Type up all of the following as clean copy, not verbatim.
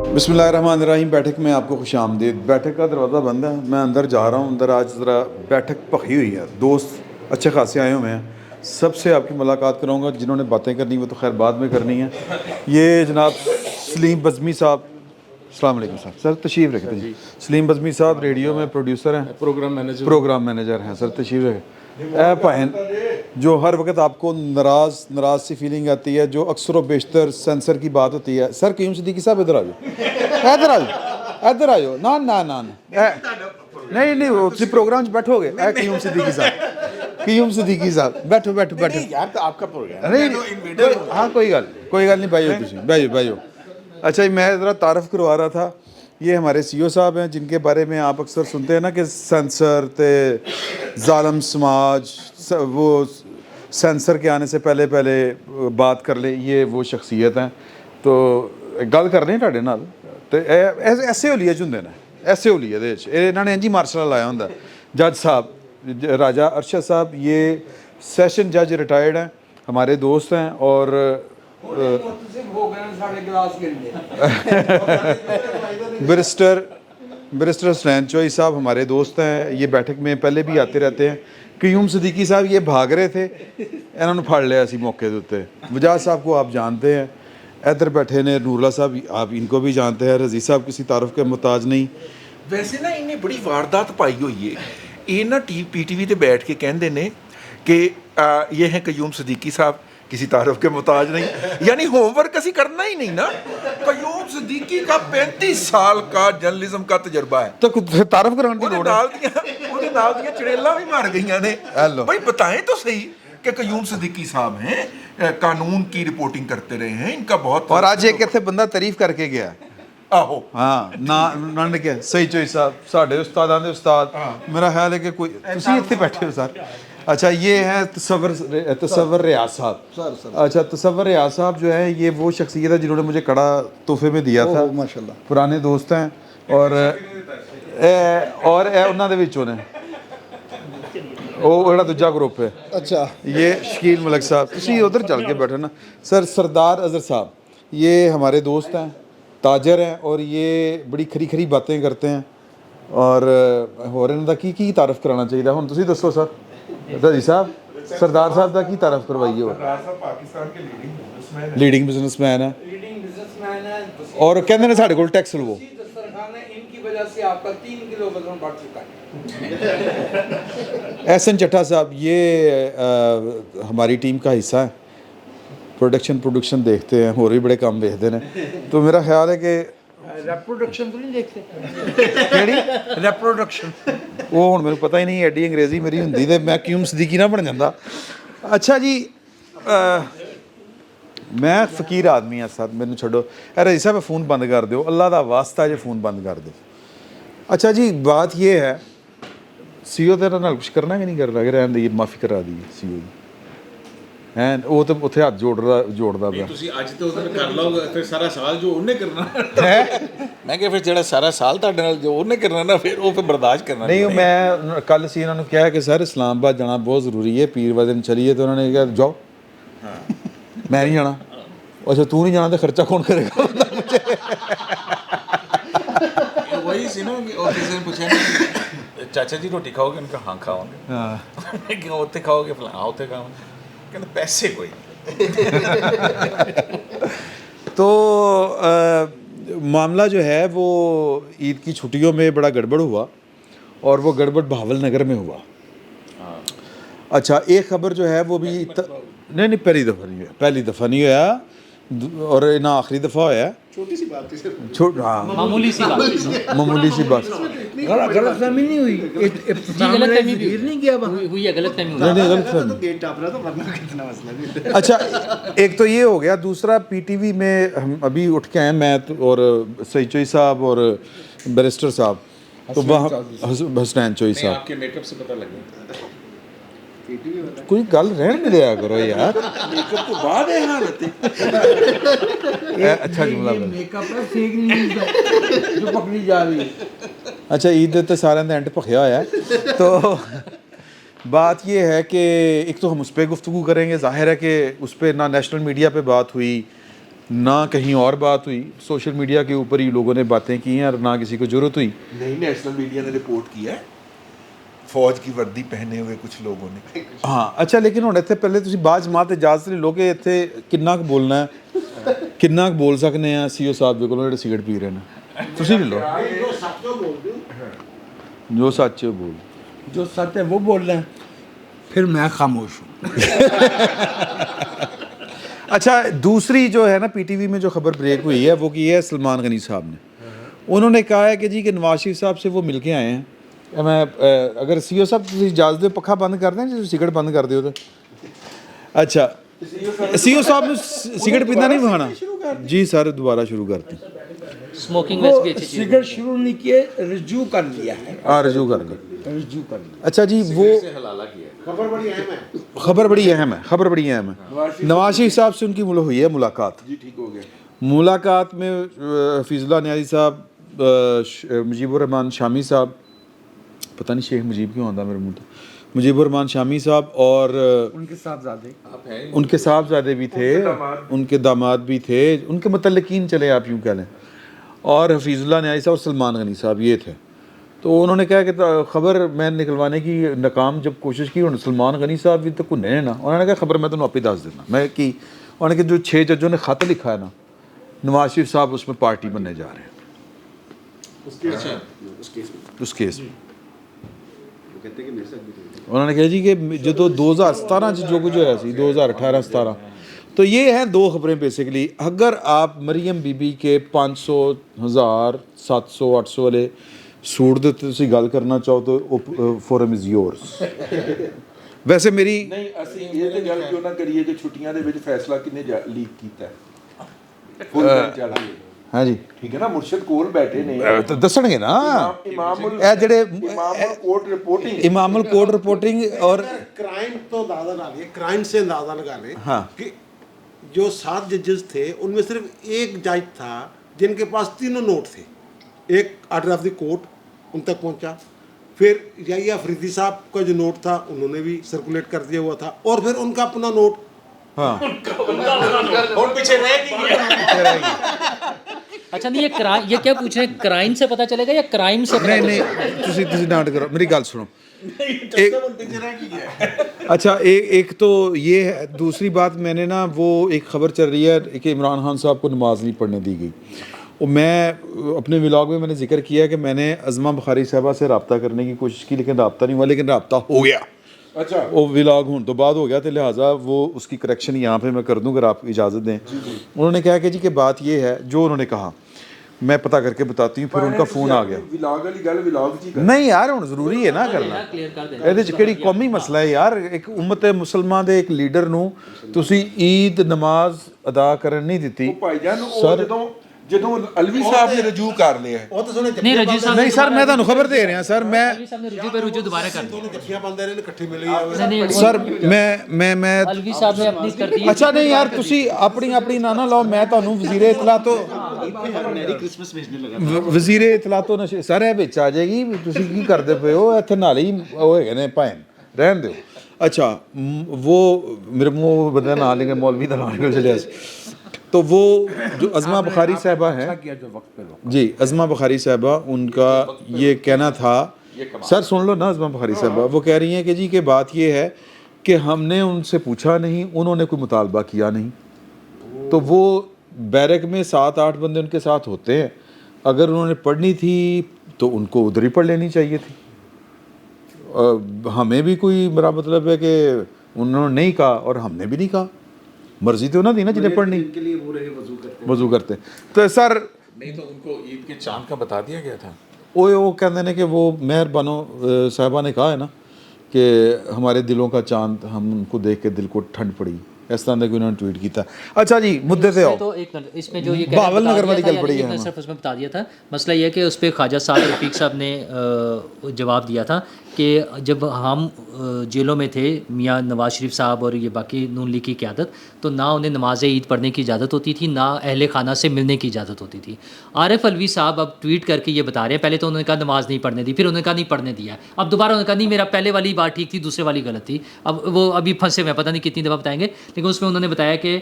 बिस्मिल्लाहिर्रहमानिर्रहीम। बैठक में आपको खुशामदीद। बैठक का दरवाज़ा बंद है, मैं अंदर जा रहा हूँ। अंदर आज ज़रा बैठक भखी हुई है, दोस्त अच्छे खासे आए हुए हैं। सबसे आपकी मुलाकात कराऊँगा, जिन्होंने बातें करनी वो तो खैर बाद में करनी है। ये जनाब सलीम बज़मी साहब, अस्सलाम वालेकुम सर। सर तशरीफ़ रखते हैं। सलीम बज़मी साहब रेडियो में प्रोड्यूसर हैं, प्रोग्राम मैनेजर हैं। सर तशरीफ़ रखें। ए भाईन, जो हर वक्त आपको नाराज़ सी फीलिंग आती है, जो अक्सर व बेशतर सेंसर की बात होती है। सर क़य्यूम सिद्दीकी साहब इधर आ जाओ, इधर आ जाओ, इधर आ जाओ। ना ना ना नहीं नहीं, वो तुम प्रोग्राम बैठोगे। क़य्यूम सिद्दीकी साहब, क़य्यूम सिद्दीकी साहब बैठो बैठो बैठो यार, तो आपका प्रोग्राम नहीं। हाँ कोई गल नहीं, भाई तुम भाई। अच्छा, मैं ज़रा तारफ़ करवा रहा था। ये हमारे सीईओ साहब हैं, जिनके बारे में आप अक्सर सुनते हैं ना कि सेंसर ते ज़ालम समाज, वो सेंसर के आने से पहले बात कर ले, ये वो शख्सियत हैं। तो गल कर रहे तुहाडे नाल ते ऐसे होलिया च हुंदे ने, ऐसे होलिया दे विच इन्हां ने इंज ही मार्शल लाया हुंदा। जज साहब राजा अरशद साहब, ये सैशन जज रिटायर्ड हैं, हमारे दोस्त हैं। और बैरिस्टर हुसैन चोई साहब हमारे दोस्त हैं, ये बैठक में पहले भी आते रहते हैं। क़य्यूम सिद्दीकी साहब ये भाग रहे थे, इन्होंने फड़ लिया सी मौके के उत्ते। वजाद साहब को आप जानते हैं, इधर बैठे ने नूरुल्लाह साहब, आप इनको भी जानते हैं। रज़ी साहब किसी तारफ़ के मुताज नहीं। वैसे ना इन्हें बड़ी वारदात पाई हुई है। ये ना PTV ते बैठ के कहते ने कि ये हैं क़य्यूम सिद्दीकी साहब, किसी तारफ़ के मुताज नहीं। यानी होमवर्क असी करना ही नहीं ना। क़य्यूम सिद्दीकी का 35 साल का जर्नलिज्म का तजर्बा है, तो तारफ़ कराने की लोड़ है। चड़ेला भी मार गई ने। भाई बताएं तो सही कि क़य्यूम सिद्दीकी साहब हैं, कानून की रिपोर्टिंग करते रहे हैं, इनका बहुत। और आज एक इत्थे बंदा तारीफ करके गया। आहो हाँ ना उन्होंने क्या सही चोई साहब, साढ़े उस्तादां दे उस्ताद। मेरा ख्याल है कि कोई तुसी इत्थे बैठे हो सर। अच्छा, ये है तसव्वुर रियाज साहब। अच्छा, तसव्वुर रियाज साहब जो है, ये वो शख्सियत है जिन्होंने मुझे कड़ा तोहफे में दिया था। माशाल्लाह, पुराने दोस्त हैं। और उन्होंने दे विचों ने वो दूजा ग्रुप है। अच्छा, ये शकील मलिक साहब, तुसी उधर चल के बैठे ना। सर सरदार अजहर साहब, ये हमारे दोस्त हैं, ताजर हैं, और ये बड़ी खरी खरी बातें करते हैं। और होर इन्हां दा की तारफ़ कराना चाहिए हुण तुसीं दसो सर। रज़ी साहब, सरदार साहब का की तारफ़ करवाइए। और पाकिस्तान के लीडिंग बिजनेसमैन है, और कहते हैं साढ़े कोल टैक्स लवो। इनकी वजह से आपका 3 किलो वजन बढ़ चुका है। एहसन चट्टा साहब, ये हमारी टीम का हिस्सा है, प्रोडक्शन देखते हैं, और भी बड़े काम देखते हैं। तो मेरा ख्याल है कि रेप्रोडक्शन तो नहीं देखते? रेप्रोडक्शन वो हुण मैनूं पता ही नहीं, एडी अंग्रेजी मेरी हुंदी ते मैं क़य्यूम सिद्दीकी ना बन जांदा। अच्छा जी, मैं फकीर आदमी हाँ सर, मैनूं छड्डो। रज़ी साहब फ़ोन बंद कर दो, अल्लाह दा वास्ता जो फ़ोन बंद कर दो। अच्छा जी, बात ये है, सीईओ तेरे नाल कुछ करना कि नहीं करना, कि रहन दी माफ़ी करा दी सीईओ दी हैं। वो तो उत्थे हथ जोड़दा पिया। ਤੁਸੀਂ ਅੱਜ ਤੋਂ ਉਧਰ ਕਰ ਲਓ, ਫਿਰ ਸਾਰਾ ਸਾਲ ਜੋ ਉਹਨੇ ਕਰਨਾ ਹੈ। ਮੈਂ ਕਿਹਾ ਫਿਰ ਜਿਹੜਾ ਸਾਰਾ ਸਾਲ ਤੁਹਾਡੇ ਨਾਲ ਜੋ ਉਹਨੇ ਕਰਨਾ ਨਾ, ਫਿਰ ਉਹ ਫਿਰ ਬਰਦਾਸ਼ਤ ਕਰਨਾ नहीं। मैं कल सी इन्होंने कहा कि सर इस्लामाबाद जाना बहुत ज़रूरी है, पीर वाले दिन चलिए। तो उन्होंने कहा जाओ। मैं नहीं जाना। अच्छा, तू नहीं जाना तो खर्चा कौन करेगा? वही सी ना कि और किसी ने पूछा ना, चाचा जी रोटी खाओगे? उनका हाँ खाओगे। हाँ, कि उत्थे खाओगे? फलां हाँ उत्थे खाओगे। कहते पैसे कोई। तो मामला जो है वो ईद की छुट्टियों में बड़ा गड़बड़ हुआ, और वो गड़बड़ बहावल नगर में हुआ। अच्छा, एक खबर जो है वो भी नहीं पहली दफ़ा नहीं होया, और ना आखिरी दफ़ा होया। छोटी सी बात थी सिर्फ, हाँ मामूली सी बात गलतफहमी नहीं हुई, नहीं किया हुई है, गलतफहमी नहीं। अच्छा, एक तो ये हो गया। दूसरा, PTV में हम अभी उठ के आए, मैं और सईद चोई साहब और बैरिस्टर साहब, तो वहाँ हसनैन चोई साहब। आपके मेकअप से पता लग गया। कोई गल रहन नहीं दिया करो यार, मेकअप तो बाद है हालत अच्छा जुमला मेकअप है, फेक न्यूज़ जो पकड़ी जा रही है। अच्छा, ईद तो सारे का एंड भखिया होया है। तो बात यह है कि एक तो हम उस पर गुफ्तगू करेंगे। ज़ाहिर है कि उस पर ना नेशनल मीडिया पे बात हुई, ना कहीं और बात हुई, सोशल मीडिया के ऊपर ही लोगों ने बातें की हैं और ना किसी को ज़रूरत हुई। नहीं, नेशनल मीडिया ने रिपोर्ट किया है फौज की वर्दी पहने हुए कुछ लोगों ने। हाँ अच्छा, लेकिन ਹੁਣ ਇੱਥੇ ਪਹਿਲੇ ਤੁਸੀਂ ਬਾਅਦ ਜਮਾਤ ਇਜਾਜ਼ਤ ਲੈ ਲਓ ਕਿ ਇੱਥੇ ਕਿੰਨਾ ਕੁ ਬੋਲਣਾ ਹੈ, ਕਿੰਨਾ ਕੁ ਬੋਲ ਸਕਨੇ ਆ ਸੀਓ ਸਾਹਿਬ ਦੇ ਕੋਲੋਂ ਜਿਹੜੇ ਸਿਗਰਟ ਪੀ ਰਹੇ ਨੇ। ਤੁਸੀਂ ਲੈ ਲਓ जो सच बोल दूं, ਜੋ ਸੱਚ ਹੈ ਬੋਲ। जो सच है वो बोल रहे हैं, फिर मैं खामोश हूँ। अच्छा, दूसरी जो है ना पीटीवी में जो खबर ब्रेक हुई है वो की है सलमान गनी साहब ने। उन्होंने कहा है कि जी कि नवाज शरीफ साहब से वो मिल के आए हैं। मैं अगर सीओ साहब ਤੁਸੀਂ ਇਜਾਜ਼ਤ ਦਿਓ ਪੱਖਾ ਬੰਦ ਕਰ ਦੇं, ਤੁਸੀਂ ਸਿਗਰਟ ਬੰਦ ਕਰ ਦਿਓ ਤਾਂ। अच्छा, सीओ साहब ने सिगरेट पीना नहीं बहाना जी सर, दोबारा शुरू करते हैं। स्मोकिंग वैसे भी अच्छी चीज़ है। सिगरेट शुरू नहीं किए, रिज्यू कर लिया है, हाँ रजू कर ली। रिज्यू कर लिया। अच्छा जी, वो हलाला किया खबर बड़ी अहम है। खबर बड़ी अहम है, खबर बड़ी अहम है। नवाज शरीफ साहब से उनकी हुई है मुलाकात। जी ठीक हो गया। मुलाकात में हफीजुल्लाह न्याजी साहब, मुजीबुर रहमान शामी साहब, पता नहीं शेख मुजीब क्यों आता मेरे मुंह तो, मुजीबुर रहमान शामी साहब और उनके साहबजादे, उनके साहबजादे भी थे, उनके दामाद भी थे, उनके मुतल्लिकीन चले आप यूँ कह लें, और हफीजुल्लाह न्याजी साहब और सलमान गनी साहब ये थे। तो उन्होंने कहा कि खबर मैं निकलवाने की नाकाम जब कोशिश की, उन्होंने सलमान गनी साहब भी तो कुन्ने ने ना, उन्होंने कहा खबर मैं तुम्हें आप ही दस देना मैं कि, उन्होंने कहा जो 6 जजों ने खत लिखा है ना, नवाज शरीफ साहब उसमें पार्टी बनने जा रहे हैं उस केस में। उन्होंने कहा जी कि जो 2017 जो कुछ होया सी 2018-17, तो ये हैं 2 खबरें बेसिकली। अगर आप मरियम बीबी के 500, 1000, 700, 800 वाले सूट दे तुसी गल करना चाहो तो फोरम इज़ योर्स। वैसे मेरी नहीं ਅਸੀਂ ਇਹ ਤੇ ਗੱਲ ਕਿਉਂ ਨਾ ਕਰੀਏ ਕਿ ਛੁੱਟੀਆਂ ਦੇ ਵਿੱਚ ਫੈਸਲਾ ਕਿੰਨੇ ਲੀਕ ਕੀਤਾ ਹੈ ਫੁੱਲ ਚੱਲ ਰਹੀ ਹੈ। हाँ जी, ਠੀਕ ਹੈ ਨਾ, ਮੁਰਸ਼ਦ ਕੋਲ ਬੈਠੇ ਨੇ तो दसणगे ना इमामुल ਇਹ ਜਿਹੜੇ इमामुल कोर्ट रिपोर्टिंग इमामुल कोर्ट रिपोर्टिंग और क्राइम तो अंदाजा लगा लिए, क्राइम से अंदाजा लगा लें हाँ। कि जो 7 जजेस थे उनमें सिर्फ एक जज था जिनके पास 3 नोट थे। एक ऑर्डर ऑफ द कोर्ट उन तक पहुंचा, फिर याहिया अफरीदी साहब का जो नोट था उन्होंने भी सर्कुलेट कर दिया हुआ था, और फिर उनका अपना नोट हाँ और पीछे रह गई। अच्छा नहीं, ये क्या पूछ रहे हैं, क्राइम से पता चलेगा या क्राइम से पता नहीं चलेगा? नहीं तुसी डांट करो, मेरी गल सुनो। पीछे रह गई। अच्छा, एक तो ये है, दूसरी बात मैंने ना वो एक ख़बर चल रही है कि इमरान खान साहब को नमाज नहीं पढ़ने दी गई। और मैं अपने व्लॉग में मैंने जिक्र किया कि मैंने अज़मा बुखारी साहबा से रब्ता करने की कोशिश की, लेकिन रब्ता नहीं हुआ, लेकिन रब्ता हो गया। अच्छा, वो व्लॉग होने तो बाद हो गया, तो लिहाजा वो उसकी करेक्शन यहाँ पे मैं कर दूँ अगर आप इजाज़त दें। उन्होंने कहा कि जी कि बात ये है जो उन्होंने कहा, मैं पता करके बताती हूँ। फिर उनका फ़ोन आ गया। व्लॉग वाली गल व्लॉग जी नहीं यार, ਹੁਣ ਜ਼ਰੂਰੀ ਹੈ ਨਾ ਕਰਨਾ, क्लियर कर देना। ਇਹਦੇ 'ਚ ਕਿਹੜੀ ਕੌਮੀ ਮਸਲਾ ਹੈ ਯਾਰ। ਇੱਕ ਉਮਤ ਮੁਸਲਮਾਨ ਦੇ ਇੱਕ ਲੀਡਰ ਨੂੰ ਤੁਸੀਂ ਈਦ ਨਮਾਜ਼ ਅਦਾ ਕਰਨ ਨਹੀਂ ਦਿੱਤੀ। ਉਹ ਭਾਈਜਾਨ ਉਹ ਜਦੋਂ ਅਲਵੀ ਸਾਹਿਬ ਨੇ ਰਜੂ ਕਰ ਲਿਆ ਹੈ। वो तो सुने नहीं, रजू साहब ਨਹੀਂ ਸਰ, ਮੈਂ ਤੁਹਾਨੂੰ ਖਬਰ ਦੇ ਰਿਹਾ ਸਰ। मैं अलवी साहब ने रुजू पे रुजू दोबारा कर दिया। जत्थियां बंद रहे ने इकट्ठे मिले हुए। नहीं, नहीं, ਸਰ ਮੈਂ अलवी साहब ने अपनी कर दी। ਅੱਛਾ ਨਹੀਂ ਯਾਰ, ਤੁਸੀਂ ਆਪਣੀ ਨਾ ਲਾਓ। ਮੈਂ ਤੁਹਾਨੂੰ ਵਜ਼ੀਰੇ ਇਤਲਾ ਤੋਂ ਵਜ਼ੀਰੇ ਇਤਲਾ ਤੋਂ ਨਸ਼ੇ ਸਰ ਇਹ ਵਿੱਚ ਆ ਜਾਏਗੀ। ਤੁਸੀਂ ਕੀ ਕਰਦੇ ਪਏ ਹੋ ਇੱਥੇ? ਨਾਲ ਹੀ ਉਹ ਹੈਗੇ ਨੇ ਭਾਵੇਂ, ਰਹਿਣ ਦਿਓ। अच्छा वो मेरे मुँह बंदा ना लेंगे, मौलवी का नाम निकल चले। तो वो जो अज़मा बुखारी साहबा हैं जी, अज़मा बुखारी साहबा, उनका ये कहना था, सर सुन लो ना, अज़मा बुखारी साहबा वो कह रही हैं कि जी कि बात ये है कि हमने उनसे पूछा नहीं, उन्होंने कोई मुतालबा किया नहीं। तो वो बैरक में 7-8 बंदे उनके साथ होते हैं, अगर उन्होंने पढ़नी थी तो उनको उधर ही पढ़ लेनी चाहिए थी। हमें भी कोई, मेरा मतलब है कि उन्होंने नहीं कहा और हमने भी नहीं कहा, मर्जी तो ना थी ना जिन्हें पढ़नी, वजू करते। तो सर नहीं तो उनको ईद के चांद का बता दिया गया था। वो कहते हैं कि वो मेहर बानो साहबा ने कहा है ना कि हमारे दिलों का चांद, हम उनको देख के दिल को ठंड पड़ी, इस तरह का उन्होंने ट्वीट किया। अच्छा जी, मुद्दे से आओ। तो एक मिनट, इसमें जो ये बावल नगर वाली गल पड़ी है, मैं सिर्फ उसमें बता दिया था। मसला ये है कि उस पर ख्वाजा साहब रफीक साहब ने जवाब दिया था कि जब हम जेलों में थे, मियाँ नवाज शरीफ साहब और ये बाकी नून लीग की क़यादत, तो ना उन्हें नमाज ईद पढ़ने की इजाज़त होती थी, ना अहले खाना से मिलने की इजाज़त होती थी। आरिफ अलवी साहब अब ट्वीट करके ये बता रहे हैं, पहले तो उन्होंने कहा नमाज नहीं पढ़ने दी, फिर उन्होंने कहा नहीं पढ़ने दिया, अब दोबारा उन्होंने कहा नहीं मेरा पहले वाली बात ठीक थी, दूसरे वाली गलत थी। अब वो अभी फंसे हुए हैं, पता नहीं कितनी दफ़ा बताएंगे। लेकिन उसमें उन्होंने बताया कि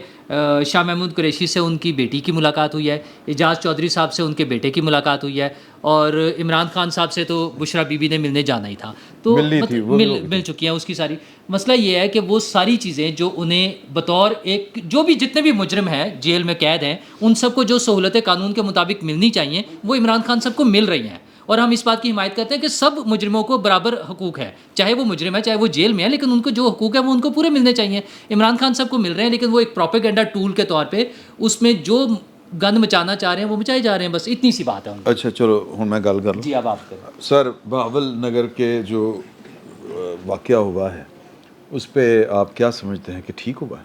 शाह महमूद कुरैशी से उनकी बेटी की मुलाकात हुई है, एजाज चौधरी साहब से उनके बेटे की मुलाकात हुई है, और इमरान खान साहब से तो बुशरा बीबी ने मिलने जाना ही था, तो मिलनी थी, वो मिल चुकी हैं उसकी सारी। मसला ये है कि वो सारी चीज़ें जो उन्हें बतौर एक, जो भी जितने भी मुजरिम हैं जेल में कैद हैं, उन सबको जो सहूलतें कानून के मुताबिक मिलनी चाहिए वो इमरान खान साहब को मिल रही हैं। और हम इस बात की हिमायत करते हैं कि सब मुजरिमों को बराबर हकूक़ है, चाहे वो मुजरिम है चाहे वो जेल में है, लेकिन उनको जो हकूक़ है वो उनको पूरे मिलने चाहिए। इमरान खान साहब को मिल रहे हैं, लेकिन वो एक प्रोपेगेंडा टूल के तौर पे उसमें जो गंद मचाना चाह रहे हैं वो मचाए जा रहे हैं, बस इतनी सी बात है उनकी। अच्छा चलो हुण मैं गल कर लूं। जी अब आप करें। सर बहावल नगर के जो वाक़या हुआ है उस पर आप क्या समझते हैं कि ठीक हुआ है?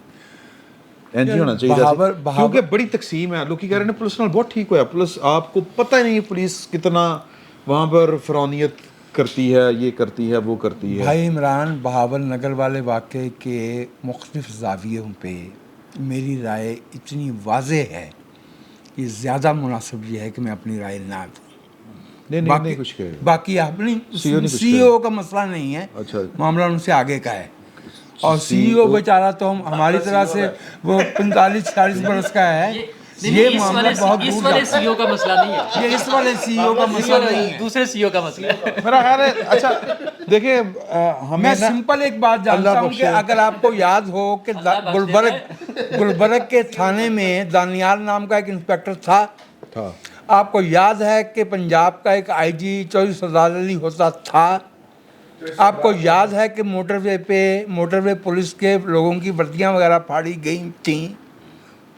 एंजी होना चाहिए था, क्योंकि बड़ी तकसीम है। लोग कह रहे हैं पुलिस नाल बहुत ठीक हुआ, पुलिस आपको पता ही नहीं पुलिस कितना वहाँ पर फ़रौनियत करती है, ये करती है, वो करती है। भाई इमरान बहावल नगर वाले वाक़े के मुख्तलिफ ज़ावियों पे मेरी राय इतनी वाज़े है कि ज़्यादा मुनासिब ये है कि मैं अपनी राय ना दूँ। नहीं कुछ कह रहे। बाकी आपने CEO ने कुछ CEO का मसला नहीं है, अच्छा। मामला उनसे आगे का है। और CEO बेचारा तो हमारी तरह से वो 45-40 बरस का है। ये मामला बहुत इस दूर वाले जाता है। CEO का मसला नहीं है, ये इस वाले CEO का मसला नहीं है, दूसरे CEO का मसला है। मेरा ख्याल है। अच्छा देखिए हमें मैं ना सिंपल एक बात जानता अल्लाह हूँ कि बख्शे। अगर आपको याद हो कि गुलबर्ग के थाने में दानियाल नाम का एक इंस्पेक्टर था। आपको याद है कि पंजाब का एक IG चौधरी सरदार अली होता था। आपको याद है कि मोटरवे पुलिस के लोगों की वर्दियाँ वगैरह फाड़ी गई थी।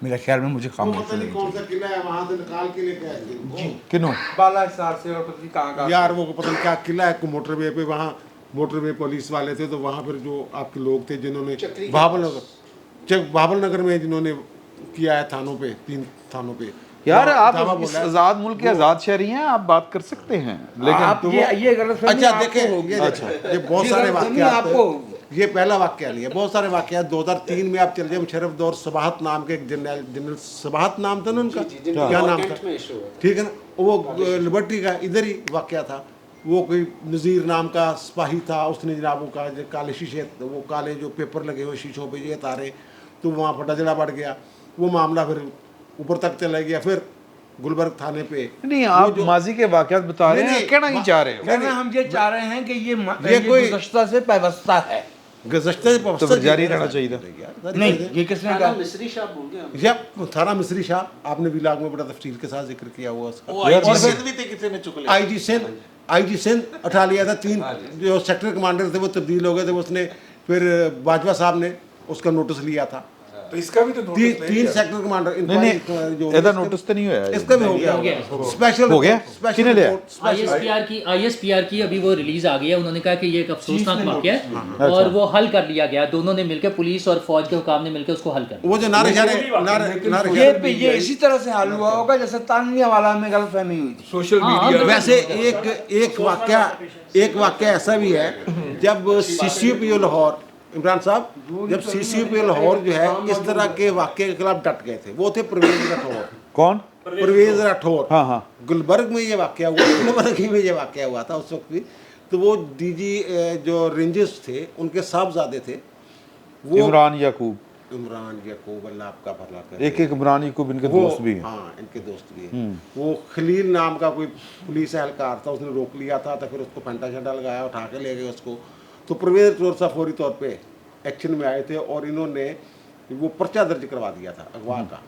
मेरे ख्याल में मुझे खामोश नहीं कौन सा किला है वहाँ से निकाल के लेके आए थे किनो बाला हिसार से और पता नहीं कहाँ का यार, वो पता नहीं क्या किला है मोटरवे पे, वहाँ मोटरवे पुलिस वाले थे, तो वहाँ पर जो आपके लोग थे जिन्होंने बहावल नगर में जिन्होंने किया है थानों पे, 3 थानों पे। यार आप दावा इस बोला है। आज़ाद मुल्क के आज़ाद शहरी हैं, आप बात कर सकते हैं, लेकिन आप ये गलत अच्छा देखें, ये बहुत सारे वाक्य आपको ये पहला वाक्य नहीं है, बहुत सारे वाक्य 2003 में आप चल जाए मुशर्रफ दौर सबाहत नाम के एक जनरल सबाहत नाम था ना उनका, क्या नाम था, ठीक है ना, वो लिबर्टी का इधर ही वाक्य था। वो कोई नज़ीर नाम का सिपाही था, उसने जनाबों का जो काले शीशे, वो काले जो पेपर लगे हुए शीशों पे ये तारे, तो वहाँ फटाजड़ा बढ़ गया। वो मामला फिर ऊपर तक चला गया, फिर गुलबर्ग थाने पे। नहीं आप माजी के वाक़यात बता रहे हैं, कहना ही चाह रहे हो। कहना हम ये चाह रहे हैं कि ये कोई गुज़श्ता से पैवस्ता है, गज़श्ते तो फिर जारी रहना चाहिए था। नहीं ये किसने कहा? मिस्री शाह भूल गए। या थाना मिस्री शाह आपने विलाग में बड़ा तफसील के साथ जिक्र किया हुआ उसका। वो IG सिंध भी थे, किसी ने चुक लिया। IG सिंध उठा लिया था, 3 जो सेक्टर कमांडर थे वो तब्दील हो गए थे, उसने फिर बाजवा साहब ने उसका नोटिस लिया था। तो इसका भी तो नोटिस 3 सेक्टर कमांडर नहीं ਇਹਦਾ ਨੋਟਿਸ ਤਾਂ नहीं होया, इसका भी हो गया, स्पेशल हो गया? किसने लिया? ISPR की अभी वो रिलीज आ गई है। उन्होंने कहा कि ये एक अफसोसनाक वाक़या है और वो हल कर लिया गया, दोनों ने मिलकर, पुलिस और फौज के हुकाम ने मिलकर उसको हल कर वो जो नारे ये इसी तरह से हल हुआ होगा जैसे तानिया वाला में गलतफहमी हुई थी। सोशल हाँ, मीडिया वैसे एक वाक्य ऐसा भी है, जब CCP लाहौर इमरान साहब जब CCP लाहौर जो है इस तरह के वाक्य के खिलाफ डट गए थे, वो थे परवेज राठौर। कौन? परवेज राठौर। हाँ गुलबर्ग में ये वाक्य हुआ, गुलबर्ग में ये वाक्य हुआ था उस वक्त भी। तो वो DG जो रेंजर्स थे उनके साहबजादे थे, वो इमरान याकूब, अल्लाह आपका भला करे। एक इमरान याकूब इनके दोस्त भी हैं। हाँ इनके दोस्त भी हैं। वो खलील नाम का कोई पुलिस एहलकार था, उसने रोक लिया था, तो फिर उसको फंटा शंटा लगाया, उठा के ले गए उसको। तो परवेज राठौर साहब फौरी तौर पे एक्शन में आए थे और इन्होंने वो पर्चा दर्ज करवा दिया था अगवा का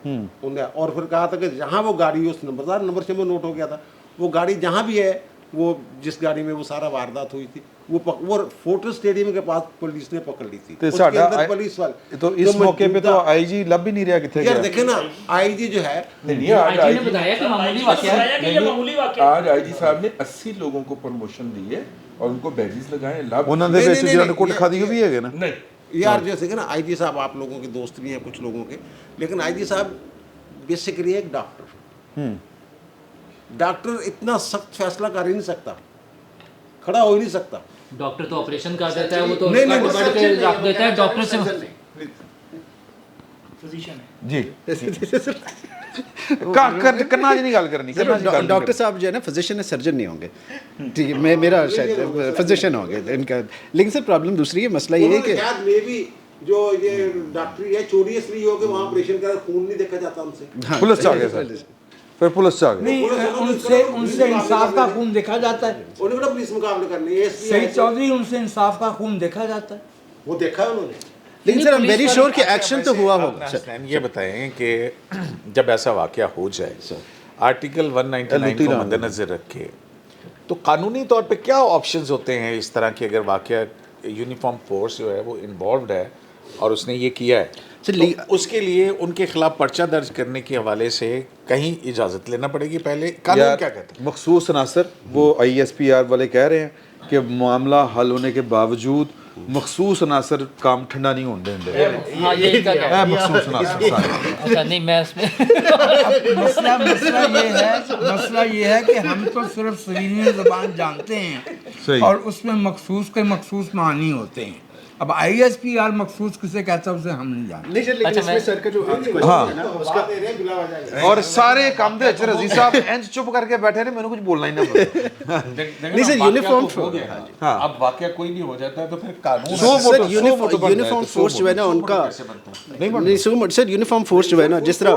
उन्हें, और फिर कहा था कि जहाँ वो गाड़ी, उस नंबर से नोट हो गया था, वो गाड़ी जहाँ भी है, वो जिस गाड़ी में वो सारा वारदात हुई थी वो फोर्ट स्टेडियम के पास पुलिस ने पकड़ ली थी। तो उसके साडा अंदर पुलिस वाले तो इस मौके पे तो IG लब ही नहीं रहा किथे यार गया। देखे ना, IG जो है ने बताया कि मामूली वाक़या है। आज IG साहब ने 80 लोगों को प्रमोशन दी है और उनको बैजेस लगाए, लाभ ਉਹਨਾਂ ਦੇ ਵਿੱਚ ਜਿਹੜਾ ਕੋਟ ਖਾਦੀ ਉਹ ਵੀ ਹੈਗੇ ना। नहीं यार जैसे कि ना IG साहब आप लोगों के दोस्त भी हैं कुछ लोगों के, लेकिन IG साहब बेसिकली एक डॉक्टर इतना सख्त फैसला कर ही नहीं सकता, खड़ा हो ही नहीं सकता। डॉक्टर तो ऑपरेशन कर देता है, वो तो नहीं, कट बढ़ के रख देता है, डॉक्टर से जी करना जी नहीं गल करनी, करना जी गल डॉक्टर साहब जो है ना फिजिशियन है, सर्जन नहीं होंगे, ठीक है, मेरा शायद फिजिशियन होंगे इनका। लेकिन सर प्रॉब्लम दूसरी है, मसला ये है कि जो ये डॉक्टरी है चोरी इसलिए हो कि वहाँ ऑपरेशन का खून नहीं देखा जाता उनसे। पुलिस से आ गए सर, फिर पुलिस से आ गए। नहीं, उनसे इंसाफ का खून देखा जाता है। उन्हें बड़ा पुलिस मुकाबले करनी है, सईद चौधरी, उनसे इंसाफ का खून देखा जाता है। वो देखा है उन्होंने। लेकिन sir, I am very sure कि एक्शन तो हुआ होगा सर। सर ये बताएं कि जब ऐसा वाकया हो जाए, आर्टिकल 199 को मद्देनजर रखे तो कानूनी तौर पे क्या ऑप्शंस होते हैं इस तरह की, अगर वाकया यूनिफॉर्म फोर्स जो है वो इन्वॉल्व है और उसने ये किया है तो उसके लिए उनके खिलाफ पर्चा दर्ज करने के हवाले से कहीं इजाज़त लेना पड़ेगी पहले? कानून क्या कहता है? मखसूस अनासर, वो ISPR वाले कह रहे हैं कि मामला हल होने के बावजूद मखसूस अनासर काम ठंडा नहीं होने देंगे। हाँ, ये इनका क्या है? मखसूस अनासर सारे। अच्छा, नहीं मैं इसमें मसला ये है कि हम तो सिर्फ सरीनी ज़बान जानते हैं सही। और उसमें मखसूस के मखसूस मानी होते हैं। अब ISPR मखसूस किसे कहता है उसे हम नहीं जानते। नहीं सर, लेकिन इसमें सर का जो क्वेश्चन है ना उसका, और सारे काम दे रजीज साहब इंच चुप करके बैठे रहे, मैंने कुछ बोलना ही ना पड़ा। नहीं सर, यूनिफॉर्म हाँ। अब वाकया कोई भी हो जाता है तो फिर कानून सर यूनिफॉर्म फोर्स जो है ना उनका नहीं सर, यूनिफॉर्म फोर्स जो है ना जिस तरह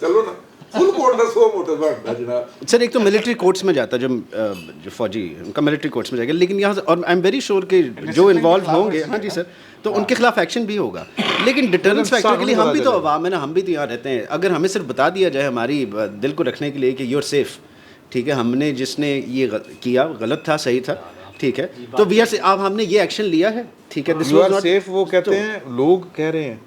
चलो ना फुल कोर्ट का 100 मोटर बढ़ता जनाब। सर, एक तो मिलिट्री कोर्ट्स में जाता है जो फौजी उनका मिलिट्री कोर्ट्स में जाएगा, लेकिन यहाँ से और आई एम वेरी श्योर कि जो इन्वॉल्व होंगे, हाँ जी सर, तो उनके खिलाफ एक्शन भी होगा। लेकिन डिटरेंस फैक्टर के लिए हम भी तो अवाम है ना, हम भी तो यहाँ रहते हैं। अगर हमें सिर्फ बता दिया जाए हमारी दिल को रखने के लिए कि यूर सेफ, ठीक है, हमने जिसने ये किया गलत था, सही था, ठीक है, तो वी आर अब हमने ये एक्शन लिया है, ठीक है, दिस वाज नॉट सेफ। वो कहते हैं, लोग कह रहे हैं,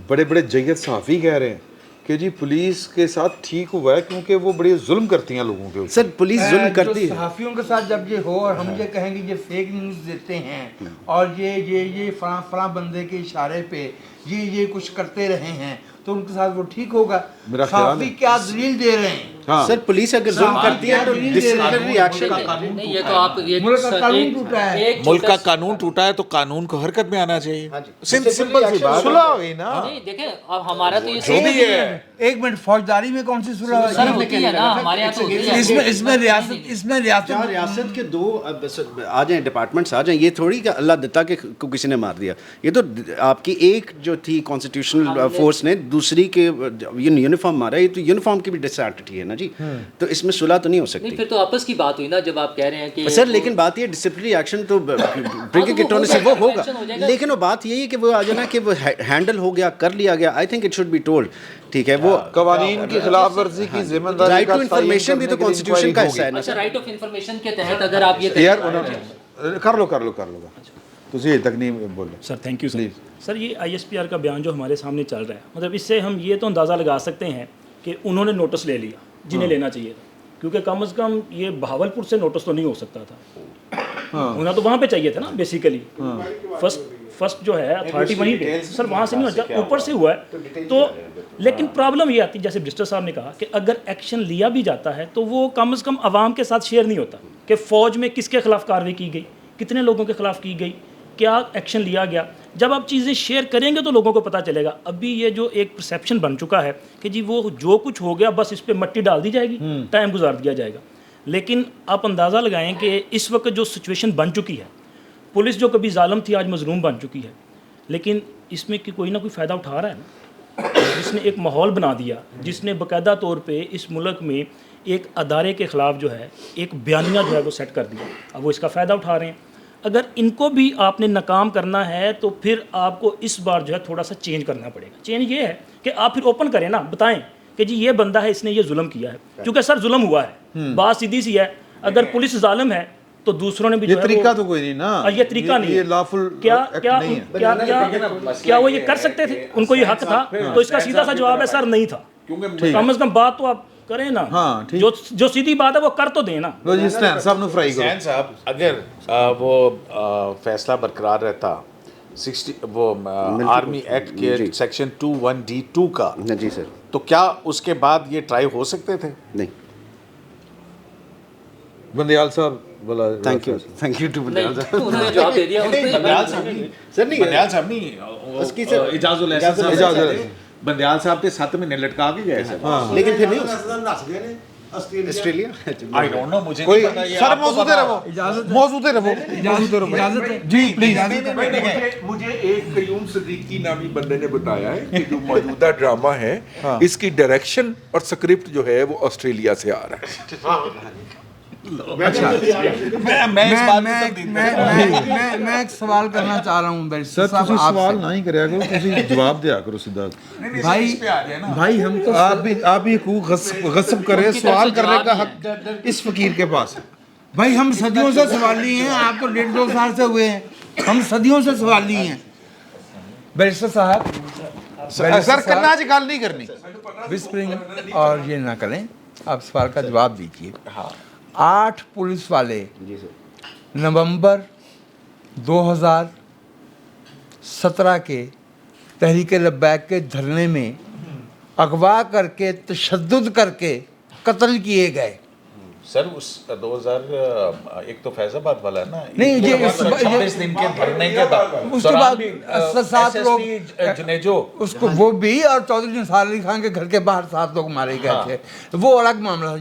बड़े बड़े जय्यद सहाफ़ी कह रहे हैं कि जी पुलिस के साथ ठीक हुआ है क्योंकि वो बड़े जुल्म करती हैं लोगों के ऊपर। सर पुलिस जुल्म करती है सहाफ़ियों के साथ जब ये हो और हम ये कहेंगे ये फेक न्यूज़ देते हैं और ये फलां बंदे के इशारे पे ये कुछ करते रहे हैं, तो उनके साथ वो ठीक होगा। मेरा ख्याल है। सहाफ़ी क्या दलील दे रहे हैं? हाँ। सर पुलिस अगर जुल्म करती है तो डिसिप्लिनरी एक्शन नहीं, ये तो आप ये मुल्क का कानून टूटा है। मुल्क का कानून टूटा है तो कानून को हरकत में आना चाहिए। सिंपल सी बात। सुलह हुई ना। नहीं देखें, अब हमारा तो ये जो भी है, एक मिनट, फौजदारी में कौन सी सुलह सर हुई? होती है ना, हमारे यहाँ तो होती है। इसमें रियासत जहाँ रियासत के दो आ जाएं, डिपार्टमेंट्स आ जाएं, ये थोड़ी कि अल्लाह दिता के को किसी ने मार दिया। ये तो आपकी एक जो थी कॉन्स्टिट्यूशनल फोर्स ने दूसरी के यूनिफॉर्म मारा, ये तो यूनिफॉर्म की भी डिसएक्टिविटी है ना जी, तो इसमें सुलह तो नहीं हो नहीं, सकती। फिर तो आपस की बात हुई ना, जब आप कह रहे हैं कि सर लेकिन बात ये डिसिप्लिनरी एक्शन तो ब्रिगेड के टोन से वो होगा, लेकिन वो बात यही है कि वो आ जाना कि वो हैंडल हो गया, कर लिया गया। I think it should be told, ठीक है, वो कवानीन की खिलाफ वर्जी की जिम्मेदारी राइट टू इन्फॉर्मेशन भी तो कॉन्स्टिट्यूशन का हिस्सा है ना अच्छा, सर। राइट ऑफ इंफॉर्मेशन के तहत अगर आप ये यार कर लो तो ये तक नहीं बोल sir. Thank you sir. Sir ये ISPR का बयान जो हमारे सामने चल रहा है, मतलब इससे हम ये तो अंदाज़ा लगा सकते हैं कि उन्होंने नोटिस ले लिया जिन्हें लेना चाहिए था, क्योंकि कम से कम ये बहावलपुर से नोटिस तो नहीं हो सकता था, होना तो वहाँ पे चाहिए था ना बेसिकली। फर्स्ट जो है अथॉरिटी वहीं पे, सर वहाँ से नहीं हो, ऊपर से हुआ है तो। लेकिन प्रॉब्लम ये आती है, जैसे मिनिस्टर साहब ने कहा कि अगर एक्शन लिया भी जाता है तो वो कम से कम आवाम के साथ शेयर नहीं होता कि फ़ौज में किसके खिलाफ कार्रवाई की गई, कितने लोगों के खिलाफ की गई, क्या एक्शन लिया गया। जब आप चीज़ें शेयर करेंगे तो लोगों को पता चलेगा। अभी ये जो एक परसेप्शन बन चुका है कि जी वो जो कुछ हो गया बस इस पर मट्टी डाल दी जाएगी, टाइम गुजार दिया जाएगा। लेकिन आप अंदाज़ा लगाएं कि इस वक्त जो सिचुएशन बन चुकी है, पुलिस जो कभी जालिम थी आज मजलूम बन चुकी है, लेकिन इसमें कि कोई ना कोई फ़ायदा उठा रहा है ना, जिसने एक माहौल बना दिया, जिसने बाकायदा तौर पे इस मुल्क में एक अदारे के ख़िलाफ़ जो है एक बयानिया जो है वो सेट कर दिया, अब वो इसका फ़ायदा उठा रहे हैं। अगर इनको भी आपने नाकाम करना है तो फिर आपको इस बार जो है थोड़ा सा चेंज करना पड़ेगा। चेंज ये है कि आप फिर ओपन करें ना, बताएं कि जी ये बंदा है, इसने ये जुल्म किया है, क्योंकि सर जुल्म हुआ है, बात सीधी सी है। अगर पुलिस जालिम है तो दूसरों ने भी ये तरीका तो कोई नहीं ना, ये तरीका नहीं, ये लॉफुल क्या वो ये कर सकते थे, उनको ये हक था, तो इसका सीधा सा जवाब है सर नहीं था। कम से कम बात तो आप करें ना, हाँ, जो सीधी बात है वो कर तो देना। लो जी स्टैंड साहब ने फ्राई करो। सैन साहब, अगर वो फैसला बरकरार रहता 60 वो आर्मी एक्ट के सेक्शन 21D2 का जी सर, तो क्या उसके बाद ये ट्राई हो सकते थे? नहीं। बंदियाल साहब बोला थैंक यू टू बंदियाल साहब। उन्होंने जवाब दे दिया। बंदियाल साहब नहीं, उसकी सर इजाजुल बंदियाल साहब के 7 महीने लटका के गए सर, लेकिन फिर नहीं नस गए ने ऑस्ट्रेलिया आई डोंट नो, मुझे कोई नहीं पता ये सर आपको मौजूद पता रहो, मौजूद रहो, मौजूद रहो जी प्लीज। मुझे एक कयूम सदीकी नामी बंदे ने बताया है कि जो मौजूदा ड्रामा है इसकी डायरेक्शन और स्क्रिप्ट जो है वो ऑस्ट्रेलिया से आ रहा है। मैं इस बात में तब्दील मैं एक सवाल करना चाह रहा हूँ बैरिस्टर सर साहब ਤੁਸੀਂ आपसे। ਸਵਾਲ ਨਾ ਹੀ ਕਰਿਆ ਕਰੋ, ਤੁਸੀਂ ਜਵਾਬ ਦਿਆ ਕਰੋ ਸਿੱਧਾ। भाई हम तो आप भी हकूक गस्ब करे, सवाल करने का हक इस फकीर के पास है। भाई हम सदियों से सवाली हैं, आप तो 1.5-2 साल से हुए हैं, हम सदियों से सवाली हैं। बैरिस्टर साहब सर करना आज गल नहीं करनी। विस्परिंग और ये ना करें, आप सवाल का जवाब दीजिए। 8 पुलिस वाले नवंबर 2017 के तहरीक लब्बैक के धरने में अगवा करके तशद्दुद करके कत्ल किए गए। सर उस 2000 एक तो फैजाबाद वाला है ना, नहीं, ये 26 दिन के धरने के बाद उसके बाद 7 लोग जुनेजो उसको वो भी और चौधरी निसार अली खान के घर के बाहर 7 लोग मारे गए थे, वो अलग मामला।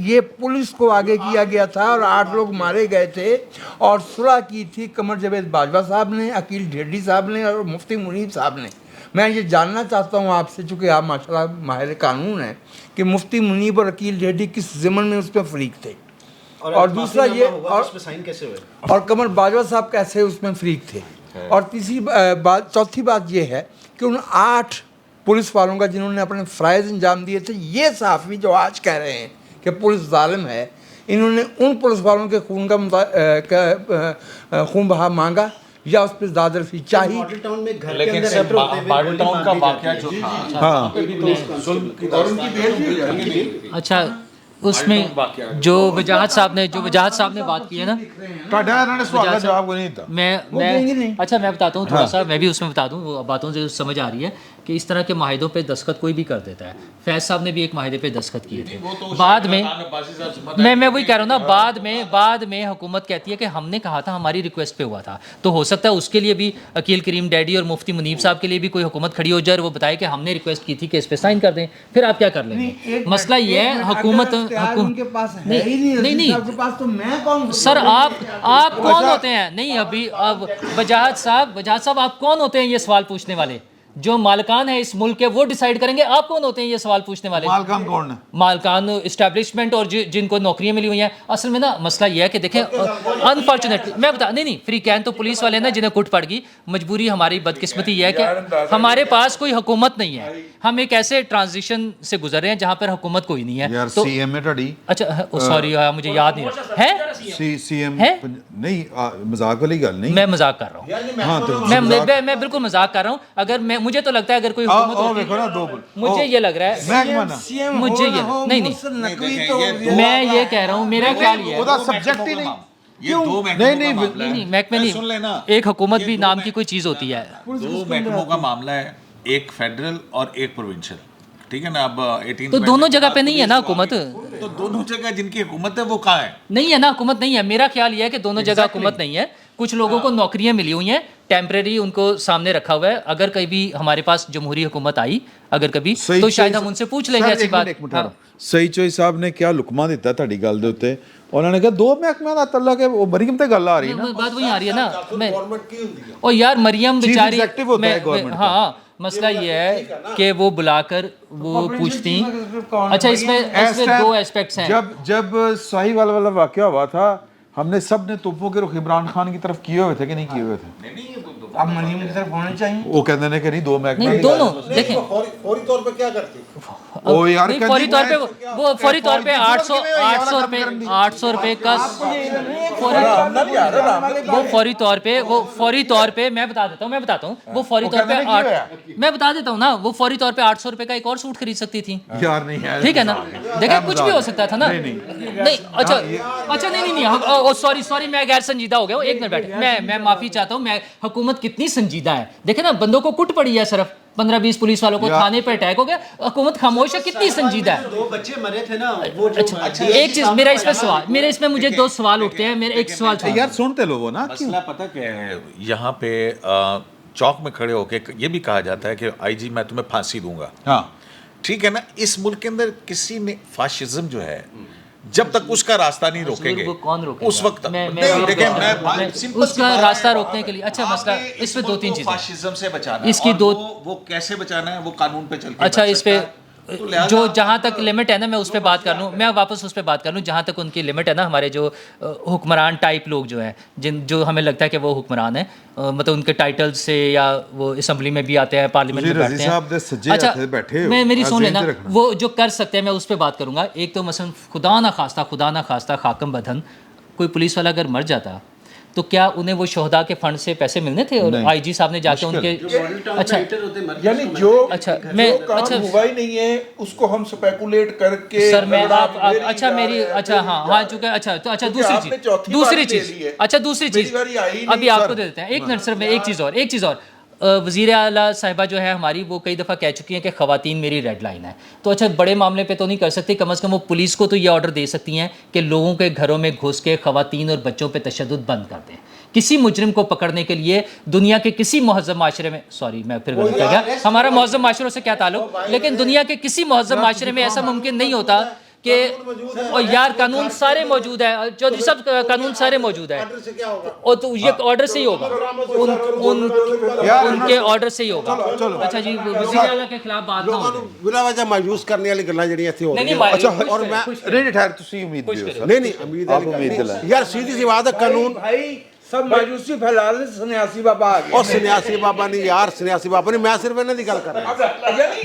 ये पुलिस को आगे किया गया था और 8 लोग मारे गए थे और सुलह की थी कमर जावेद बाजवा साहब ने, अकील ढेडी साहब ने और मुफ्ती मुनीब साहब ने। मैं ये जानना चाहता हूँ आपसे, चूँकि आप माशाल्लाह माहिर कानून हैं, कि मुफ्ती मुनीब और अकील ढेडी किस ज़मन में उस पर फरीक थे, और दूसरा ये और साइन कैसे हुए? और कमर बाजवा साहब कैसे उसमें फरीक थे। और तीसरी बात, चौथी बात ये है कि उन 8 पुलिस वालों का जिन्होंने अपने फ़राइज़ अंजाम दिए थे, ये सहाफ़ी जो आज कह रहे हैं कि पुलिस जालिम है, इन्होंने उन पुलिस वालों के खून का खून बहा मांगा या उस पर दादरफी चाहिए। मॉडल टाउन में घर के लेकिन अंदर सर एंटर होते हुए मॉडल टाउन का गोली मार दी वाकया जाती जो है। था, हाँ अच्छा उसमें जो वजाहत साहब ने बात की है ना, ਤੁਹਾਡਾ ਇਹਨਾਂ ਨੇ ਸਵਾਲ ਦਾ ਜਵਾਬ ਕੋਈ ਨਹੀਂ ਦਿੱਤਾ। मैं अच्छा मैं बताता हूँ थोड़ा सा, मैं भी उसमें बता दूँ, वो बातों से समझ आ रही है कि इस तरह के माहिदों पे दस्तखत कोई भी कर देता है। फैज़ साहब ने भी एक माहिदे पे दस्तखत किए थे, बाद में मैं वही कह रहा हूँ ना, बाद में हुकूमत कहती है कि हमने कहा था, हमारी रिक्वेस्ट पे हुआ था। तो हो सकता है उसके लिए भी अकील करीम डैडी और मुफ्ती मुनीब साहब के लिए भी कोई हुकूमत खड़ी हो जाए और वो बताए कि हमने रिक्वेस्ट की थी कि इस पे साइन कर दें, फिर आप क्या कर लेंगे? मसला ये है हुकूमत उनके पास है ही नहीं, आपके पास तो मैं कौन? सर आप कौन होते हैं? नहीं अभी अब वजाहत साहब आप कौन होते हैं ये सवाल पूछने वाले? जो मालकान है इस मुल्क के वो डिसाइड करेंगे। आप कौन होते हैं ये सवाल पूछने वाले? मालकान कौन है? मालकान इस्टेब्लिशमेंट और जिनको नौकरियां मिली हुई हैं। असल में ना मसला ये है कि देखें, अनफॉर्चुनेटली मैं बता नहीं फ्री कैन तो पुलिस वाले ना जिन्हें कुट पड़ गई, मजबूरी हमारी बदकिस्मती ये है कि हमारे पास कोई हुकूमत नहीं है। हम एक ऐसे ट्रांजिशन से गुजर रहे हैं जहाँ पर हुकूमत कोई नहीं है। यार तो सीएम है ਤੁਹਾਡੀ? अच्छा सॉरी मुझे याद नहीं है सीएम है? नहीं मजाक वाली गल नहीं, मैं मजाक कर रहा हूँ। हाँ तो मैं बिल्कुल मजाक कर रहा हूँ। अगर मैं मुझे तो लगता है अगर कोई हुकूमत होती, देखो ना दो मुझे ये लग रहा है मुझे ये नहीं मैं ये कह रहा हूँ, मेरा ख्याल ये है ਉਹਦਾ सब्जेक्ट ही नहीं। नहीं महकमे नहीं, एक हुकूमत भी नाम की कोई चीज़ होती है। 2 महकमों का मामला है, एक फेडरल और एक प्रोविंशियल, ठीक है ना। अब 18 तो दोनों जगह पे नहीं है ना हुकूमत, तो दोनों जगह जिनकी हुकूमत है वो कहाँ है? नहीं है ना हुकूमत नहीं है। मेरा ख्याल ये है कि दोनों जगह हुकूमत नहीं है। कुछ लोगों को नौकरियां मिली हुई हैं, टेम्परेरी उनको सामने रखा हुआ है। अगर कभी हमारे पास जमहूरी हुकूमत आई अगर कभी, तो शायद हम उनसे पूछ लेंगे ऐसी बात। ਸਹੀ ਚੋਈ ਸਾਹਿਬ ਨੇ ਕਿਆ ਲੁਕਮਾ ਦਿੱਤਾ ਤੁਹਾਡੀ ਗੱਲ ਦੇ ਉੱਤੇ? ਉਹਨਾਂ ਨੇ ਕਿਹਾ 2 ਮਹਿਕਮਿਆਂ ਦਾ ਤੱਲਾ ਕੇ ਉਹ ਮਰੀਮ ਤੇ ਗੱਲ ਆ ਰਹੀ ਹੈ ਨਾ। बात वही आ रही है ना। मैं ओ यार मरियम बेचारी executive होता है गवर्नमेंट का। हाँ मसला ये है कि वो बुलाकर वो पूछती। अच्छा इसमें 2 एस्पेक्ट्स हैं। जब साहिवाल वाला वाकया हुआ था, हमने सब ने तोपों के रुख इमरान खान की तरफ किए हुए थे कि नहीं किए हुए थे? अब मरीम की तरफ होने चाहिए। वो कहते हैं कि नहीं 2 महकमे नहीं दोनों देखें फौरी तौर पे क्या करते? ओ यार नहीं, फौरी तौर पे वो फौरी तौर पे 800 रुपए का वो फौरी तौर पे मैं बताता हूँ वो फौरी तौर पे मैं बता देता हूँ ना, वो फौरी तौर पे 800 रुपए का एक और सूट खरीद सकती थी यार नहीं है, ठीक है ना। देखिए कुछ भी हो सकता था ना। नहीं अच्छा नहीं सॉरी मैं गैर संजीदा हो गया हूँ। एक मिनट बैठे, मैं माफी चाहता हूँ। मैं हुकूमत कितनी संजीदा है देखे ना, बंदों को कुट पड़ी है, सिर्फ 15-20 पुलिस वालों को थाने पर अटैक हो गया। हुकूमत खामोश है, कितनी संजीदा है। 2 बच्चे मरे थे ना वो जो अच्छा एक चीज मेरा इसमें मुझे 2 सवाल उठते हैं। मेरे एक सवाल यार सुनते लो वो ना। मसला पता क्या है, यहाँ पे चौक में खड़े होके ये भी कहा जाता है कि आईजी मैं तुम्हें फांसी दूंगा। हाँ ठीक है ना, इस मुल्क के अंदर किसी ने फाशिज्म जो है जब तक उसका रास्ता नहीं रोकेंगे, वो कौन रोकेगा? उस वक्त मैं देखिए, मैं सिंपल उसका रास्ता रोकने के लिए अच्छा मसला इसमें दो तीन चीजें फाशिज्म से बचाना है, इसकी और दो वो कैसे बचाना है, वो कानून पे चल के अच्छा बच इस पे सकता है। तो लिहाजा जो जहाँ तक लिमिट है ना मैं उस पर बात कर लूँ, मैं वापस उस पर बात कर लूँ जहाँ तक उनकी लिमिट है ना, हमारे जो हुक्मरान टाइप लोग जो हैं जो हमें लगता है कि वो हुक्मरान है, मतलब उनके टाइटल से या वो असम्बली में भी आते हैं, पार्लियामेंट में बैठते हैं। अच्छा मैं मेरी सुन लेना, वो जो कर सकते हैं मैं उस पर बात करूँगा। एक तो मसलन खुदा ना खास्ता खाकम बदन कोई पुलिस वाला अगर मर जाता तो क्या उन्हें वो शोहदा के फंड से पैसे मिलने थे? और आईजी साहब ने जाके उनके अच्छा यानी जो अच्छा मैं जो काम अच्छा हुआ ही नहीं है उसको हम स्पेकुलेट करके सर मैं आप मेरी अच्छा जा मेरी रहे हैं, अच्छा हाँ हाँ चुका अच्छा तो अच्छा क्योंकि आपने चौथी दूसरी बारी ले चीज़ ली है। अच्छा दूसरी मेरी चीज़ बारी आई नहीं, अभी आपको सर। दे देते हैं एक मिनट सर, मैं एक चीज़ और वज़ीर आला साहिबा जो है हमारी वो कई दफ़ा कह चुकी हैं कि ख़वातीन मेरी रेड लाइन है। तो अच्छा बड़े मामले पे तो नहीं कर सकती, कम से कम वो पुलिस को तो ये ऑर्डर दे सकती हैं कि लोगों के घरों में घुस के ख़वातीन और बच्चों पे तशद्दुद बंद कर दें। किसी मुजरिम को पकड़ने के लिए दुनिया के किसी महज़्ज़ब माशरे में, सॉरी मैं फिर गलत कह गया, हमारा महज़्ज़ब माशरों से क्या ताल्लुक, लेकिन दुनिया के किसी महज़्ज़ब माशरे में ऐसा मुमकिन नहीं होता कि और यार कानून सारे मौजूद है, चौधरी साहब कानून सारे मौजूद है और तो ये ऑर्डर से ही होगा, उनके ऑर्डर से ही होगा। अच्छा जी वज़ीर आला के खिलाफ बात ना हो बिना वजह मायूस करने वाली गल्लां ਜਿਹੜੀਆਂ ਇੱਥੇ ਹੋ नहीं ਰਹੀਆਂ अच्छा और मैं नहीं ठहर तुसी उम्मीद दियो नहीं नहीं उम्मीद आप उम्मीद दिलाएं। यार सीधी सी बात है कानून भाई सब मायूसी फैला रहे सन्यासी बाबा आ गए और सन्यासी बाबा नहीं यार सन्यासी बाबा नहीं, मैं सिर्फ इन्हें की गल कर रहा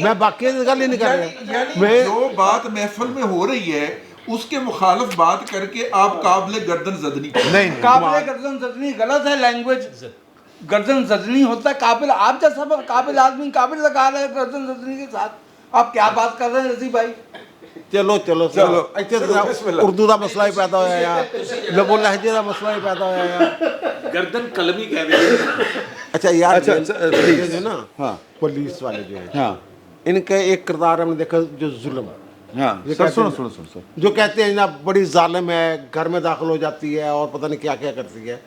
मैं बाकी की गल ही नहीं कर रहा यानी मैं जो बात महफिल में हो रही है उसके मुखालिफ बात करके आप काबिल गर्दन जदनी नहीं काबिल गर्दन जदनी गलत है, लैंग्वेज गर्दन जदनी होता है काबिल, आप जैसा काबिल आदमी काबिल लगा रहे हैं गर्दन जदनी के साथ, आप क्या बात कर रहे हैं रजी भाई? चलो चलो चलो ਇੱਥੇ ਤਾਂ ਉਰਦੂ ਦਾ ਮਸਲਾ ਹੀ ਪੈਦਾ ਹੋਇਆ ਆ, ਲਬੋ ਲਹਿਜੇ ਦਾ ਮਸਲਾ ਹੀ पैदा होया आ। गर्दन कलमी कह रहे अच्छा यार अच्छा, ये जो ना हाँ पुलिस वाले जो है हाँ इनका एक किरदार हमने देखा जो जुल्म, हाँ ये सर कहते सुनो हैं- सर जो कहते हैं ना बड़ी जालिम है, घर में दाखिल हो जाती है और पता नहीं क्या क्या करती है।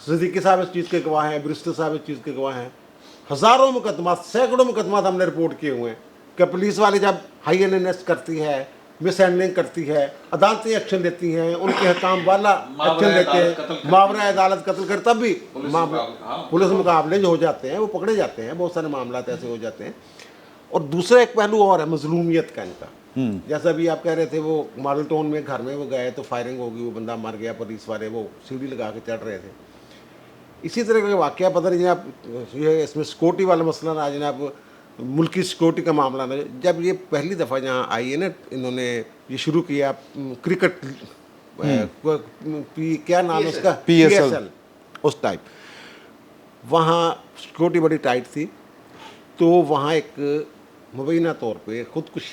सिद्दीकी साहब इस चीज़ के गवाह हैं, ब्रिस्टर साहब इस चीज़ के गवाह हैं। हज़ारों मुकदमा सैकड़ों मुकदमा हमने रिपोर्ट किए हुए हैं कि पुलिस वाले जब हाई एनएस करती है, मिस हैंडलिंग करती है, अदालतें एक्शन देती हैं, उनके हकाम वाला एक्शन देते हैं, मावरा अदालत कत्ल कर, तब भी पुलिस मुकाबले जो हो जाते हैं वो पकड़े जाते हैं, बहुत सारे मामला ऐसे हो जाते हैं। और दूसरा एक पहलू और है मजलूमियत का इनका, जैसा अभी आप कह रहे थे वो मॉडल टाउन में घर में वो गए तो फायरिंग होगी, वो बंदा मर गया, पुलिस वाले वो सीढ़ी लगा के चढ़ रहे थे। इसी तरह का वाक़या पता नहीं जनाब, ये इसमें सिक्योरिटी वाला मसला ना जनाब, मुल्की सिक्योरिटी का मामला ना, जब ये पहली दफ़ा यहाँ आई है ना, इन्होंने ये शुरू किया क्रिकेट क्या नाम है उसका, PSL उस टाइप, वहाँ सिक्योरिटी बड़ी टाइट थी, तो वहाँ एक मुबैना तौर पे खुदकुश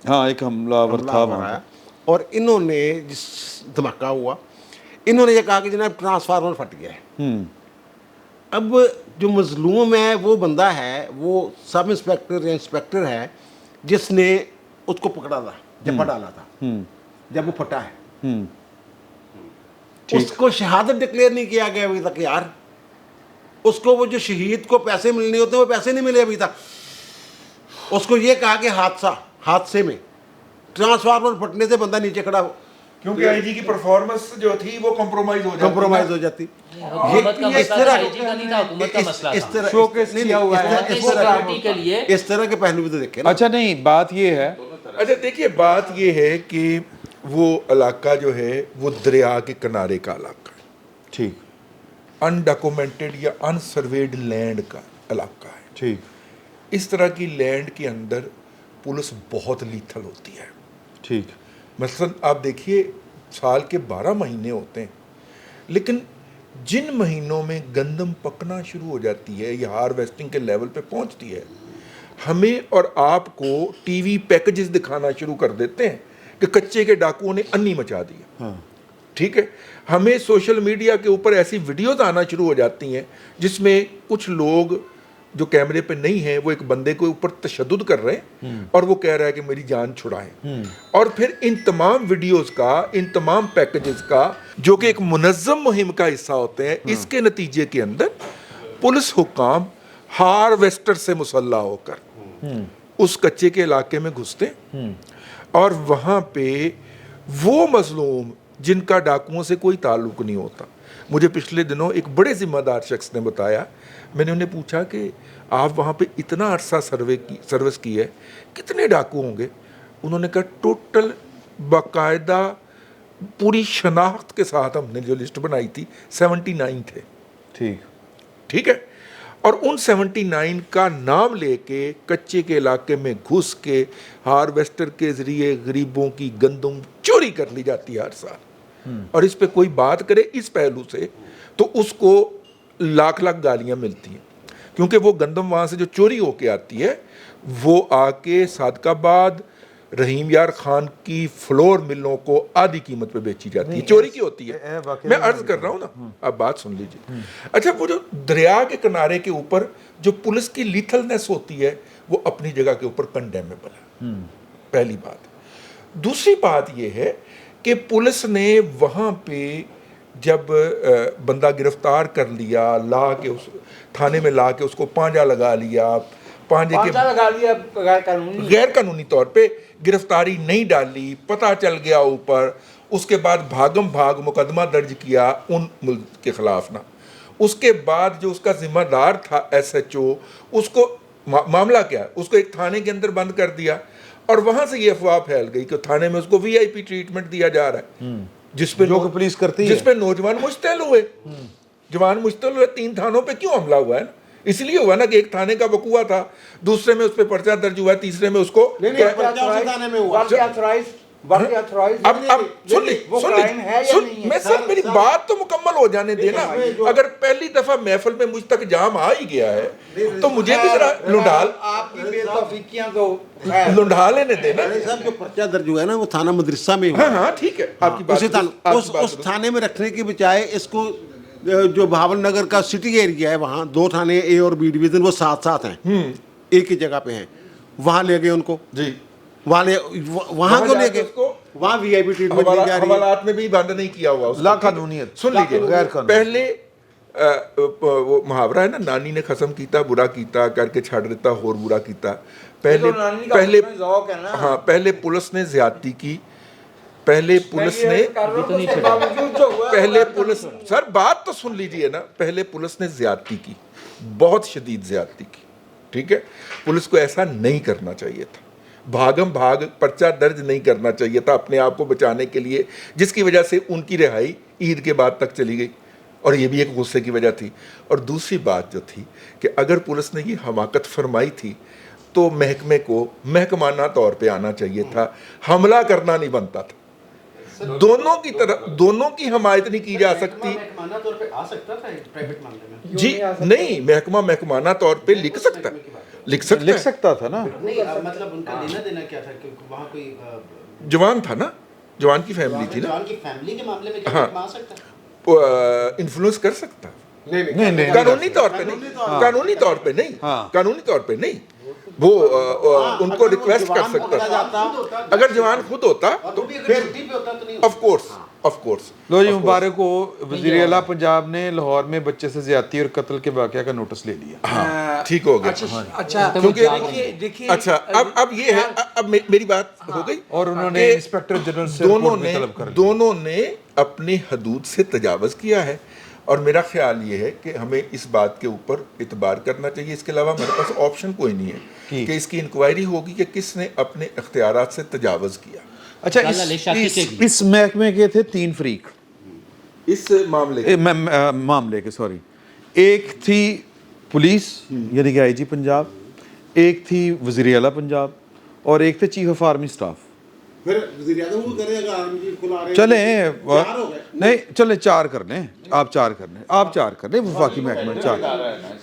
हाँ एक हमलावर था वहाँ आया और इन्होंने जिस धमाका हुआ इन्होंने ये कहा कि जनाब ट्रांसफार्मर फट गया है। अब जो मजलूम है वो बंदा है, वो सब इंस्पेक्टर या इंस्पेक्टर है जिसने उसको पकड़ा था, जब्बा डाला था, जब वो फटा है उसको शहादत डिक्लेयर नहीं किया गया अभी तक यार। उसको वो जो शहीद को पैसे मिलने होते हैं वो पैसे नहीं मिले अभी तक। उसको ये कहा कि हादसे में ट्रांसफार्मर फटने से बंदा नीचे खड़ा हो, क्योंकि आईजी की परफॉर्मेंस जो थी वो कॉम्प्रोमाइज हो जाती हुकूमत का इस मसला तरह- आईजी का नहीं था, हुकूमत का मसला इस था। तरह शोकेस किया हुआ है। सिक्योरिटी के लिए इस तरह के पहलू भी तो देखे ना। अच्छा नहीं बात ये है अच्छा देखिए बात ये है कि वो इलाका जो है वो दरिया के किनारे का इलाका है, ठीक अनडॉक्यूमेंटेड या अनसर्वेड लैंड का इलाका है। ठीक इस तरह की लैंड के अंदर पुलिस बहुत लीथल होती है। ठीक मसलन आप देखिए साल के 12 महीने होते हैं, लेकिन जिन महीनों में गंदम पकना शुरू हो जाती है या हार्वेस्टिंग के लेवल पे पहुंचती है, हमें और आपको टीवी पैकेजेस दिखाना शुरू कर देते हैं कि कच्चे के डाकुओं ने अन्नी मचा दी है। ठीक है, हमें सोशल मीडिया के ऊपर ऐसी वीडियोस आना शुरू हो जाती हैं जिसमें कुछ लोग जो कैमरे पे नहीं है वो एक बंदे के ऊपर तशद्दुद कर रहे हैं और वो कह रहा है कि मेरी जान छुड़ाएं। और फिर इन तमाम वीडियोस का, इन तमाम पैकेजेस का जो कि एक मुनज़्ज़म मुहिम का हिस्सा होते हैं, इसके नतीजे के अंदर पुलिस हुक्काम हार्वेस्टर से मुसल्ला होकर उस कच्चे के इलाके में घुसते और वहाँ पे वो मजलूम जिनका डाकुओं से कोई ताल्लुक नहीं होता। मुझे पिछले दिनों एक बड़े जिम्मेदार शख्स ने बताया, मैंने उन्हें पूछा कि आप वहाँ पे इतना अरसा सर्विस की है, कितने डाकू होंगे? उन्होंने कहा टोटल बाकायदा पूरी शनाख्त के साथ हमने जो लिस्ट बनाई थी 79 थे। ठीक है। और उन 79 का नाम लेके कच्चे के इलाके में घुस के हार्वेस्टर के जरिए गरीबों की गंदम चोरी कर ली जाती है हर साल। और इस पे कोई बात करे इस पहलू से तो उसको लाख लाख गालियां मिलती हैं, क्योंकि वो गंदम वहाँ से जो चोरी होके आती है वो आके सादकाबाद रहीम यार खान की फ्लोर मिलों को आधी कीमत पे बेची जाती है, चोरी की होती है। मैं अर्ज कर रहा हूँ ना, अब बात सुन लीजिए। अच्छा, वो जो दरिया के किनारे के ऊपर जो पुलिस की लीथलनेस होती है वो अपनी जगह के ऊपर कंडेमेबल है, पहली बात। दूसरी बात ये है कि पुलिस ने वहाँ पे जब बंदा गिरफ्तार कर लिया, ला के उस थाने में ला के उसको पांजा लगा लिया, पांजे के लगा लिया गैर कानूनी तौर पे गिरफ्तारी नहीं डाली, पता चल गया ऊपर, उसके बाद भागम भाग मुकदमा दर्ज किया उन मुल्क के खिलाफ ना, उसके बाद जो उसका जिम्मेदार था SHO, उसको मामला क्या, उसको एक थाने के अंदर बंद कर दिया और वहां से ये अफवाह फैल गई कि थाने में उसको VIP ट्रीटमेंट दिया जा रहा है, जिसपे पुलिस करती है, जिसपे नौजवान मुश्तैल हुए। जवान मुश्तैल हुए 3 थानों पे क्यों हमला हुआ है ना? इसलिए हुआ ना कि एक थाने का वकूआ था, दूसरे में उस पर पर्चा दर्ज हुआ, तीसरे में उसको थाने में हुआ। अब सुन ली मैं सर, मेरी बात तो मुकम्मल हो जाने देना। अगर पहली दफा महफिल में मुझ तक जाम आ ही गया है तो मुझे भी जरा लुंढा लेने देना। साहब जो पर्चा दर्ज हुआ है ना वो थाना मदरसा में हुआ। हाँ ठीक है, आपकी बात उस थाने में रखने के बजाय इसको जो भावल नगर का सिटी एरिया है वहाँ 2 थाने A और B डिवीजन वो साथ साथ हैं, एक ही जगह पे हैं, वहाँ ले गए उनको जी, वहाँ क्यों ले गए? वहाँ VIP ट्रीटमेंट दी जा रही है। हवालात में भी बंद नहीं किया हुआ, ला कानूनियत। सुन लीजिए, पहले वो मुहावरा है ना, नानी ने खसम कीता बुरा कीता करके छाड़ देता होर बुरा कीता। पहले पुलिस ने ज्यादती की, पहले पुलिस सर बात तो सुन लीजिए ना, पहले पुलिस ने ज्यादती की, बहुत शदीद ज्यादती की। ठीक है, पुलिस को ऐसा नहीं करना चाहिए था, भागम भाग पर्चा दर्ज नहीं करना चाहिए था अपने आप को बचाने के लिए, जिसकी वजह से उनकी रिहाई ईद के बाद तक चली गई और ये भी एक गुस्से की वजह थी। और दूसरी बात जो थी कि अगर पुलिस ने ये हमाकत फरमाई थी तो महकमे को महकमाना तौर पे आना चाहिए था, हमला करना नहीं बनता था। दोनों की तरफ, दोनों की हमायत नहीं की जा सकती। महकमाना तौर पे आ सकता था प्राइवेट मामले में जी नहीं, महकमाना तौर पे लिख सकता था ना। नहीं, मतलब उनका लेना देना क्या था कि वहाँ कोई जवान था ना, जवान की फैमिली थी ना, जवान की फैमिली के मामले में क्या आ सकता, इन्फ्लुएंस कर सकता। नहीं, कानूनी तौर पे नहीं, कानूनी तौर पे नहीं, कानूनी तौर पे नहीं, वो उनको रिक्वेस्ट कर सकता। अगर जवान खुद होता तो ऑफ कोर्स। लो जी, मुबारक हो, वज़ीर आला पंजाब ने लाहौर में बच्चे से ज्यादती और कत्ल के वाक़या का नोटिस ले लिया। हाँ, ठीक हो गया। अच्छा, क्योंकि देखिए, अच्छा अब ये है, अब मेरी बात हो गई। और उन्होंने इंस्पेक्टर जनरल से रिपोर्ट भी तलब कर ली। दोनों ने अपनी हदूद से तजावज़ किया है और मेरा ख्याल ये है कि हमें इस बात के ऊपर इतबार करना चाहिए। इसके अलावा हमारे पास ऑप्शन कोई नहीं है कि इसकी इंक्वायरी होगी कि किसने अपने इख्तियारात से तजावज़ किया। अच्छा, इस महकमे के थे 3 फरीक इस मामले के सॉरी, एक थी पुलिस यानी कि IG पंजाब, एक थी वज़ीर आला पंजाब और एक थे चीफ ऑफ आर्मी स्टाफ। चले नहीं, चले 4 कर लें, आप 4 कर लें, वफाकी महकमा 4।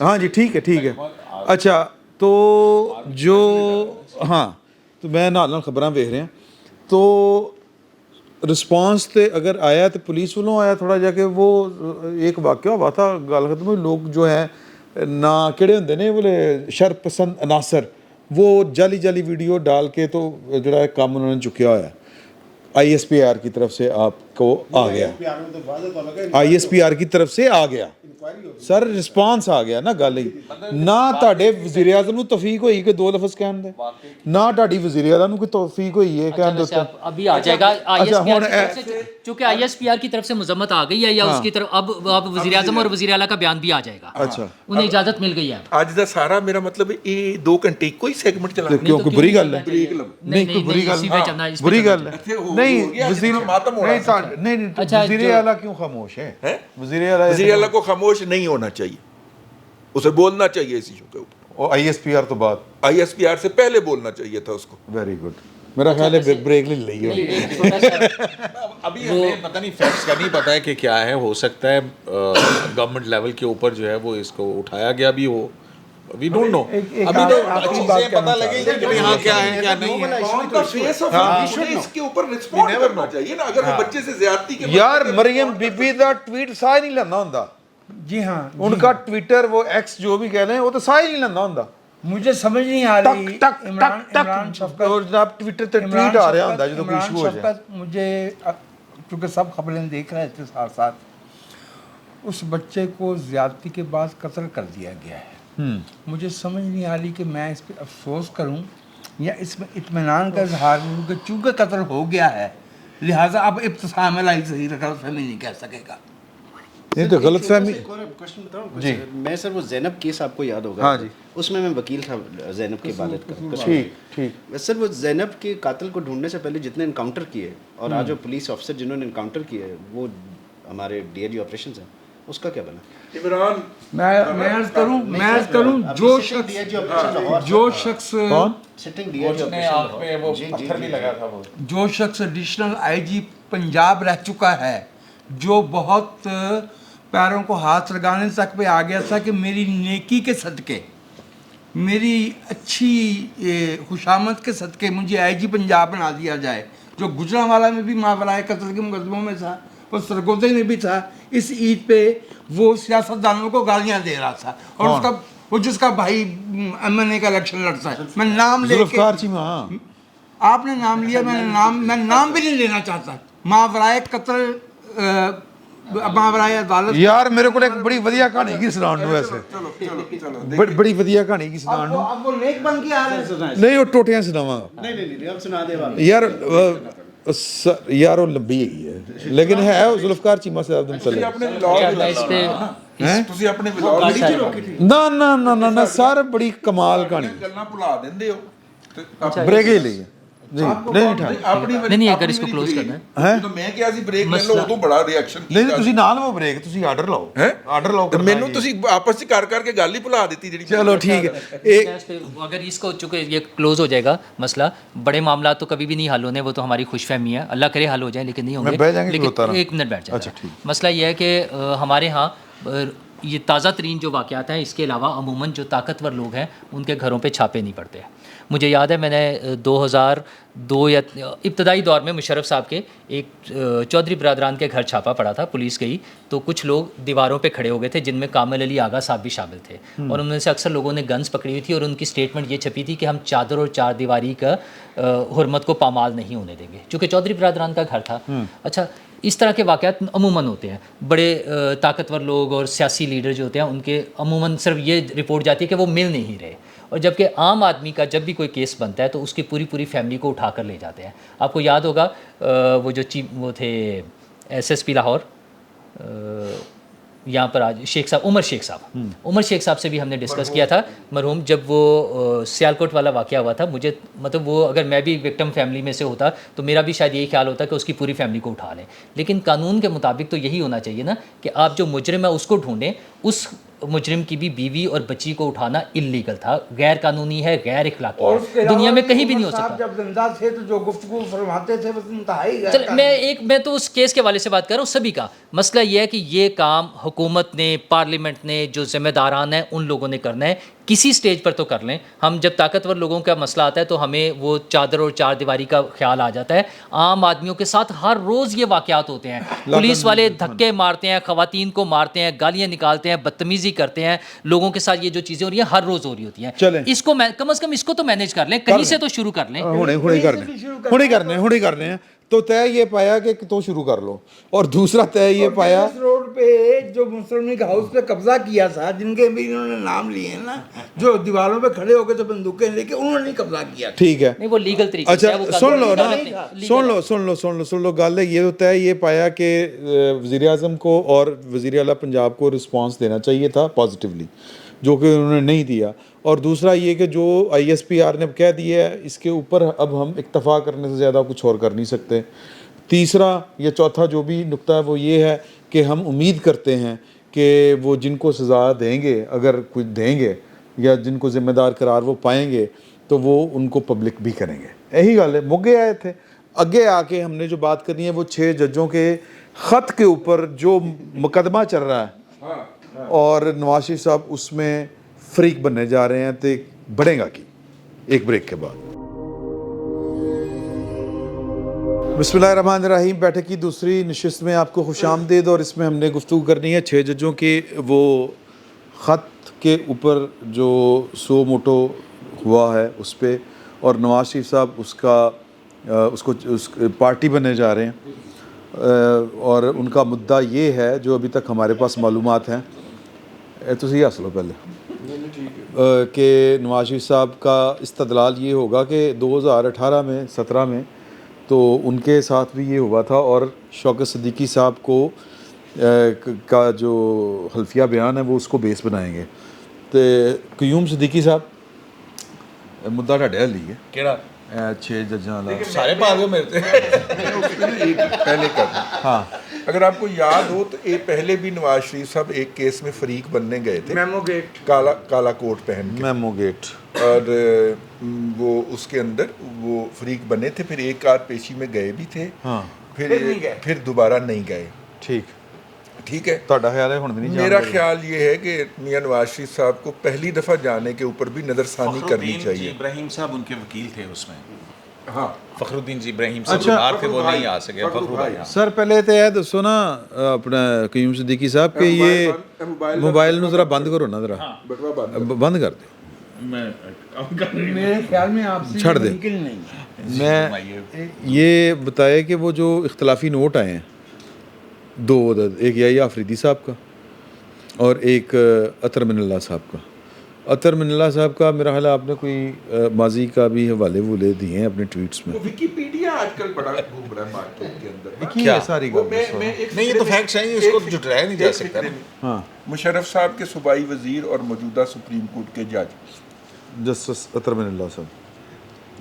हाँ जी, ठीक है। अच्छा, तो जो हाँ, तो मैं नाल खबरां वेख रहे हैं तो रिस्पांस ते अगर आया तो पुलिस वालों आया थोड़ा जाके, वो एक वाक़या हुआ था, गल खत्म हुई, लोग जो है ना केड़े होंदे ने बोले शरपसंद अनासर, वो जाली वीडियो डाल के तो जड़ा काम उन्होंने चुकिया हुआ है ISPR की तरफ से। आप को आ गया ISPR की तरफ से आ गया सर रिस्पांस आ ਗਿਆ ਨਾ ਗੱਲ ਹੀ ਨਾ ਤੁਹਾਡੇ ਵਜ਼ੀਰ ਆਜ਼ਮ ਨੂੰ ਤੌਫੀਕ ਹੋਈ ਕਿ ਦੋ ਲਫ਼ਜ਼ ਕਹਿਣ ਦੇ ਨਾ ਤੁਹਾਡੀ ਵਜ਼ੀਰ ਆਜ਼ਮ ਨੂੰ ਕੋਈ ਤੌਫੀਕ ਹੋਈ ਹੈ ਕਹਿਣ ਦੇ जैसे ਉੱਤੇ अभी आ जाएगा अच्छा, ISPR हुन की तरफ से, चूंकि ISPR की तरफ से मजम्मत आ गई है या उसकी तरफ अब वज़ीर आज़म और वज़ीर आला का बयान भी आ जाएगा। अच्छा उन्हें इजाज़त मिल गई है। ਅੱਜ ਦਾ ਸਾਰਾ ਮੇਰਾ ਮਤਲਬ ਇਹ 2 ਘੰਟੇ ਇੱਕੋ ਹੀ ਸੈਗਮੈਂਟ ਚਲਾਣਾ क्यों कोई बुरी गल है नहीं कोई बुरी गल इसी पे चलना है, इस पे बुरी चलना गल है। है नहीं वजीर मातम हो रहा है। नहीं अच्छा, वजीर जो- आला क्यों खामोश है वजीर आला वज़ीर आला को खामोश नहीं होना चाहिए, उसे बोलना चाहिए इस इशू के ऊपर। और ISPR तो बात ISPR से पहले बोलना चाहिए था उसको। वेरी गुड मेरा ख्याल है ब्रेक ले ली हो एक छोटा सा अभी हमें पता नहीं फैक्ट्स का नहीं पता है कि क्या है, हो सकता है गवर्नमेंट लेवल के ऊपर जो है वो इसको उठाया गया भी हो, वी डोंट नो। अभी तो आखिरी अच्छे बात से कहना पता चाह लगेगा कि यहाँ क्या है क्या नहीं है। कौन का फेस ऑफ इसके ऊपर रिस्पॉन्ड करना चाहिए ना, अगर वो बच्चे से ज्यादती के यार मरियम बीबी ਦਾ ट्वीट ਸਾਹ ਨਹੀਂ ਲੈਂਦਾ ਹੁੰਦਾ जी हाँ उनका ट्विटर वो X जो भी कह लें वो तो साह ही नहीं लेंदा ਹੁੰਦਾ मुझे समझ नहीं आ रही टक इमरान टक इमरान टक शफकत और जनाब ट्विटर पे इमरान ट्वीट आ रहा शफकत- ਹੁੰਦਾ ਜਦੋਂ कोई इमरान इशू हो जाए शफकत मुझे क्योंकि सब खबरें देख रहे थे साथ साथ उस बच्चे को ज्यादती के बाद कत्ल कर दिया गया है। मुझे समझ नहीं आ रही कि मैं इस पर अफसोस करूं या इसमें इत्मीनान का इजहार करूं कि चूंकि कत्ल हो गया है लिहाजा अब इब्तिसाम लाई सही गलतफहमी नहीं कह सकेगा। नहीं तो गलतफहमी एक और क्वेश्चन बताऊं जी मैं सर वो जैनब केस आपको याद होगा हाँ जी। उसमें मैं वकील था जैनब के वालिद का ठीक ठीक सर वो जैनब के कातिल को ढूंढने से पहले जितने इनकाउंटर किए और आज जो पुलिस ऑफिसर जिन्होंने इनकाउंटर किए वो हमारे DLE ऑपरेशंस हैं उसका क्या बना? इमरान मैं अर्ज करूं जो शख्स कौन सिटिंग DLE उसने आँख पे वो पत्थर भी लगा था वो। जो शख्स एडिशनल IG पंजाब रह चुका है जो बहुत पैरों को हाथ लगाने तक पे आ गया था कि मेरी नेकी के सदके मेरी अच्छी खुशामद के सदके मुझे IG पंजाब बना दिया जाए, जो गुजरांवाला में भी मावराए कत्ल के मुकदमों में था, वो सरगोदे में भी था। इस ईद पे वो सियासतदानों को गालियां दे रहा था और उसका वो जिसका भाई MNA का इलेक्शन लड़ता है, मैं नाम लेके जुल्फकार चीमा आपने नाम लिया, मैं नाम भी नहीं लेना चाहता। मावराए कत्ल मावराए अदालत यार मेरे को एक बड़ी वधिया कहानी की सुनान ਨੂੰ वैसे बड़ी वधिया कहानी की सुनान ਨੂੰ अब वो नेक बन के आ रहे हैं। नहीं वो टोटियां सुनावांगा नहीं अब सुना दे यार यार वो लंबी है लेकिन है वो जुल्फकार चीमा साहब दिन चले अपने मैं इस पे ਤੁਸੀਂ ਆਪਣੇ ਵਲੌਗ ना ना ना ना ना सर बड़ी कमाल कहानी ਗੱਲਾਂ ਭੁਲਾ ਦਿੰਦੇ ਹੋ ਤੇ ब्रेक ही ली नहीं नहीं ठीक ਆਪਣੀ नहीं अगर इसको क्लोज करना है है ਜਦੋਂ ਮੈਂ ਕਿਹਾ ਸੀ ਬ੍ਰੇਕ ਲੈ ਲਓ ਉਦੋਂ ਬੜਾ ਰਿਐਕਸ਼ਨ नहीं नहीं ਤੁਸੀਂ ਨਾਲ वो ब्रेक ਤੁਸੀਂ ਆਰਡਰ ਲਾਓ ਹੈ ਆਰਡਰ ਲਾਓ ਤੇ ਮੈਨੂੰ ਤੁਸੀਂ ਆਪਸ ਚ ਕਰ ਕਰਕੇ ਗੱਲ ਹੀ ਭੁਲਾ ਦਿੱਤੀ ਜਿਹੜੀ चलो ठीक है एक मैं इस पे अगर इसको चूंकि ये क्लोज हो जाएगा मसला, बड़े मामला तो कभी भी नहीं हल होने, वो तो हमारी खुशफहमी है, अल्लाह करे हल हो जाए लेकिन नहीं होंगे। बैठ जाएंगे कि होता लेकिन रहा? एक मिनट बैठ अच्छा, जाए। ठीक। मसला ये है कि हमारे यहाँ ये ताज़ा तरीन जो वाक़यात हैं, इसके अलावा अमूमन जो ताकतवर लोग हैं उनके घरों पे छापे नहीं पड़ते हैं। मुझे याद है मैंने 2002 या इब्तदाई दौर में मुशर्रफ साहब के एक चौधरी बरादरान के घर छापा पड़ा था, पुलिस गई तो कुछ लोग दीवारों पे खड़े हो गए थे जिनमें कामिल अली आगा साहब भी शामिल थे और उनमें से अक्सर लोगों ने गन्स पकड़ी हुई थी और उनकी स्टेटमेंट ये छपी थी कि हम चादर और चार दीवारी का हुर्मत को पामाल नहीं होने देंगे, चूँकि चौधरी बरादरान का घर था। अच्छा, इस तरह के वाक़यात अमूमन होते हैं, बड़े ताकतवर लोग और सियासी लीडर जो होते हैं उनके अमूमन सिर्फ ये रिपोर्ट जाती है कि वो मिल नहीं रहे, और जबकि आम आदमी का जब भी कोई केस बनता है तो उसकी पूरी पूरी फैमिली को उठा कर ले जाते हैं। आपको याद होगा वो जो वो थे SSP लाहौर, यहाँ पर आज शेख साहब, उमर शेख साहब से भी हमने डिस्कस किया था मरहूम, जब वो सियालकोट वाला वाक़या हुआ था। मुझे मतलब वो अगर मैं भी विक्टिम फैमिली में से होता तो मेरा भी शायद यही ख्याल होता कि उसकी पूरी फैमिली को उठा लें, लेकिन कानून के मुताबिक तो यही होना चाहिए ना कि आप जो मुजरिम है उसको ढूंढें, उस मुजरिम की भी बीवी और बच्ची को उठाना इल्लीगल था, गैर कानूनी है, गैर इखलाकी है, दुनिया में कहीं भी नहीं हो सकता। जब जिंदा थे तो जो गुफ्तगू फरमाते थे वो इंतहाई गैर चल मैं तो उस केस के वाले से बात कर रहा हूँ सभी का। मसला ये है कि ये काम हुकूमत ने, पार्लियामेंट ने, जो जिम्मेदारान हैं उन लोगों ने करना है, किसी स्टेज पर तो कर लें। हम जब ताकतवर लोगों का मसला आता है तो हमें वो चादर और चार दीवारी का ख्याल आ जाता है। आम आदमियों के साथ हर रोज़ ये वाक़यात होते हैं, पुलिस वाले धक्के मारते हैं, ख़वातीन को मारते हैं, गालियाँ निकालते हैं, बदतमीज़ी करते हैं, लोगों के साथ ये जो चीज़ें हो रही हैं हर रोज़ हो रही होती हैं। इसको कम अज़ कम इसको तो मैनेज कर लें, कहीं से तो शुरू कर लें। हुणे करने हैं। तो तय ये पाया कि तो शुरू कर लो, और दूसरा तय ये पाया इस रोड पे जो मुसलमान के हाउस पे कब्जा किया था, जिनके भी इन्होंने नाम लिए हैं ना, जो दीवारों पे खड़े होकर तो बंदूकें लेके उन्होंने नहीं कब्जा किया। ठीक है, नहीं वो लीगल तरीके से अच्छा है, वो सुन लो ना, legal सुन लो गल है ये तो तय ये पाया कि वज़ीर आज़म को और वज़ीर आला पंजाब को रिस्पांस देना चाहिए था पॉजिटिवली, जो कि उन्होंने नहीं दिया। और दूसरा ये कि जो ISPR ने कह दिया है इसके ऊपर अब हम इक्तफ़ा करने से ज़्यादा कुछ और कर नहीं सकते। तीसरा या चौथा जो भी नुक्ता है वो ये है कि हम उम्मीद करते हैं कि वो जिनको सज़ा देंगे, अगर कुछ देंगे या जिनको ज़िम्मेदार करार वो पाएंगे, तो वो उनको पब्लिक भी करेंगे। यही गल है। मुगे आए थे, अगे आके हमने जो बात करनी है वो 6 जजों के ख़त के ऊपर जो मुकदमा चल रहा है और नवाज शरीफ साहब उसमें फ्रीक बनने जा रहे हैं, तो बढ़ेगा कि एक ब्रेक के बाद। बिस्मिल्लाहिर्रहमानिर्रहीम। बैठक की दूसरी नशिस्त में आपको खुशामदीद, और इसमें हमने गुफ्तगू करनी है 6 जजों के वो ख़त के ऊपर जो सो मोटो हुआ है उस पर, और नवाज शरीफ साहब उस पार्टी बनने जा रहे हैं, और उनका मुद्दा ये है जो अभी तक हमारे पास मालूमात हैं, तो सही हंस लो पहले, कि नवाज शरीफ साहब का इस्तदलाल ये होगा कि 2018 में 17 में तो उनके साथ भी ये हुआ था, और शौकत सिद्दीकी साहब को का जो हल्फिया बयान है वो उसको बेस बनाएंगे। तो कयूम सिद्दीकी साहब मुद्दा ढाडे हली है केड़ा 6 जजां दा सारे पा दो मेरे पहले कर, हाँ अगर आपको याद हो तो ये पहले भी नवाज शरीफ साहब एक केस में फरीक बनने गए थे, मेमो गेट, काला कोट पहन के, मेमो गेट, और वो उसके अंदर वो फरीक बने थे, फिर एक कार पेशी में गए भी थे, हाँ फिर दोबारा नहीं गए। ठीक है। ਤੁਹਾਡਾ ख्याल है हुण भी नहीं मेरा ख्याल ये है कि मियां नवाज शरीफ साहब को पहली दफ़ा जाने के ऊपर भी नज़रसानी करनी चाहिए। इब्राहिम साहब उनके वकील थे उसमें, हाँ, फखरुद्दीन जी इब्राहिम साहब अच्छा, बीमार थे, वो नहीं आ सके। फखरू भाई, हाँ। सर पहले तो यह दसो ना अपना कयूम सिद्दीकी साहब कि ये मोबाइल नू जरा बंद करो ना, जरा बंद कर दो। मेरे ख्याल में आपसे छड़ दे। मुमकिन नहीं। मैं ये बताया कि वो जो इख्तलाफी नोट आए हैं 2 अदद, एक याहिया अफरीदी साहब का और एक अतर मिनल्ला साहब का। अतर मिनल्ला साहब का मेरा ख्याल है आपने कोई माजी का भी हवाले वूले दिए हैं अपने ट्वीट्स में। वो विकिपीडिया आजकल बड़ा घूम रहा है मार्केट के अंदर। क्या सारी वो गल नहीं, ये तो फैक्ट है, इसको जुटाया नहीं जा सकता ना। हाँ, मुशर्रफ साहब के सूबाई वजीर और मौजूदा सुप्रीम कोर्ट के जज, जस्टिस अतर मिनल्ला साहब,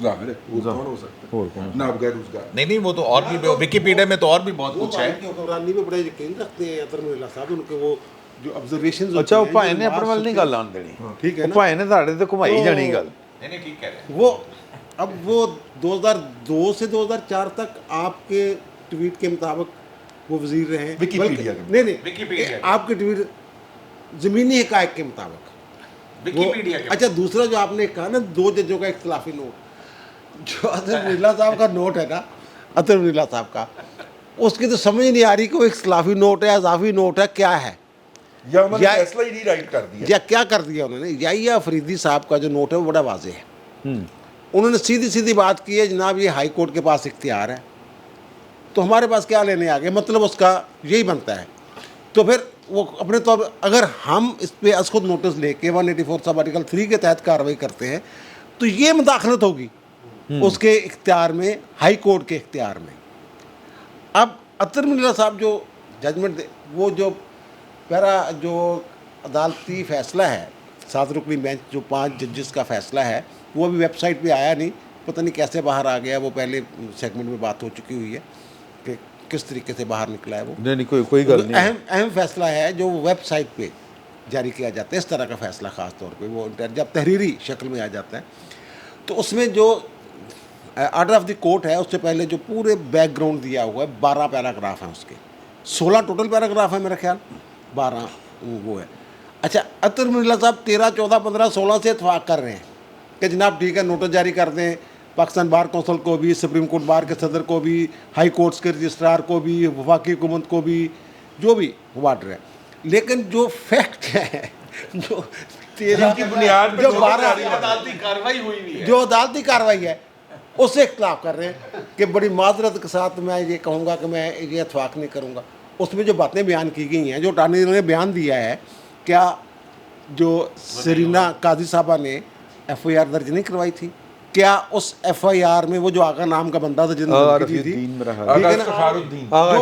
जाहिर है वो कौन हो सकता और कौन? है ना, बगैर रोजगार। नहीं, वो तो और भी विकिपीडिया में तो और भी बहुत वो कुछ है। की हुक्मरानी पे बड़ा यकीन रखते हैं अतर मिल्ला साहब, उनके वो जो ऑब्जर्वेशंस अच्छा वो भाई ने अपने वाल नहीं गल आन देनी, ठीक है वो भाई ने साढ़े ते घुमाई जानी गल। नहीं, ठीक कह रहे हैं। वो अब वो 2002 से 2004 तक आपके ट्वीट के मुताबिक वो वजीर रहे हैं। विकिपीडिया बल्कि- नहीं विकिपीडिया नहीं आपके ट्वीट ज़मीनी हकायक के मुताबिक। विकिपीडिया के अच्छा, दूसरा जो आपने कहा ना 2 जजों का इख्तलाफी नोट, जो अतर मिल्ला साहब का नोट है ना, अतर मिल्ला साहब का, उसकी तो समझ नहीं आ रही कि वो इख्तलाफी नोट है, इजाफी नोट है, क्या है, या उन्होंने या- फैसला ही नहीं राइट कर दिया। या क्या कर दिया उन्होंने। याहिया अफरीदी साहब का जो नोट है वो बड़ा वाज़ेह है। उन्होंने सीधी सीधी बात की है, जनाब ये हाई कोर्ट के पास इख्तियार है, तो हमारे पास क्या लेने आ गए, मतलब उसका यही बनता है। तो फिर वो अपने तौर पर अगर हम इस पर अस खुद नोटिस लेके 184 सब आर्टिकल 3 के तहत कार्रवाई करते हैं तो ये मुदाखलत होगी उसके इख्तियार में, हाई कोर्ट के इख्तियार में। अब अतर मिल्ला साहब जो जजमेंट वो जो पहला जो अदालती फ़ैसला है 7 रुकनी बेंच जो 5 जजेस का फ़ैसला है, वो अभी वेबसाइट पे आया नहीं, पता नहीं कैसे बाहर आ गया। वो पहले सेगमेंट में बात हो चुकी हुई है कि किस तरीके से बाहर निकला है वो। नहीं कोई गल नहीं। अहम फ़ैसला है जो वेबसाइट पे जारी किया जाता है, इस तरह का फ़ैसला ख़ास तौर पे वो जब तहरीरी शक्ल में आ जाता है, तो उसमें जो ऑर्डर ऑफ द कोर्ट है उससे पहले जो पूरे बैकग्राउंड दिया हुआ है, 12 पैराग्राफ हैं उसके, 16 टोटल पैराग्राफ है मेरा ख्याल, 12 वो है। अच्छा, अतर मिल्ला साहब 13, 14, 15, 16 से इतफाक़ कर रहे हैं कि जनाब ठीक है, नोटिस जारी कर दें पाकिस्तान बार कौंसिल को भी, सुप्रीम कोर्ट बार के सदर को भी, हाई कोर्ट्स के रजिस्ट्रार को भी, वफाकी हुकूमत को भी, जो भी ऑर्डर है। लेकिन जो फैक्ट है जो 13 की बुनियाद पे जो जो 12 अदालती कार्रवाई हुई नहीं है। जो अदालती कार्रवाई है उससे इख्तलाफ कर रहे हैं। कि बड़ी माजरत के साथ मैं ये कहूँगा कि मैं ये इतफाक़ नहीं करूँगा। उसमें जो बातें बयान की गई हैं, जो अटॉर्नी जनरल ने बयान दिया है, क्या जो सरीना काजी साहबा ने FIR दर्ज नहीं करवाई थी? क्या उस FIR में वो जो आगा नाम का बंदा था जिन्होंने की थी, ठीक है ना,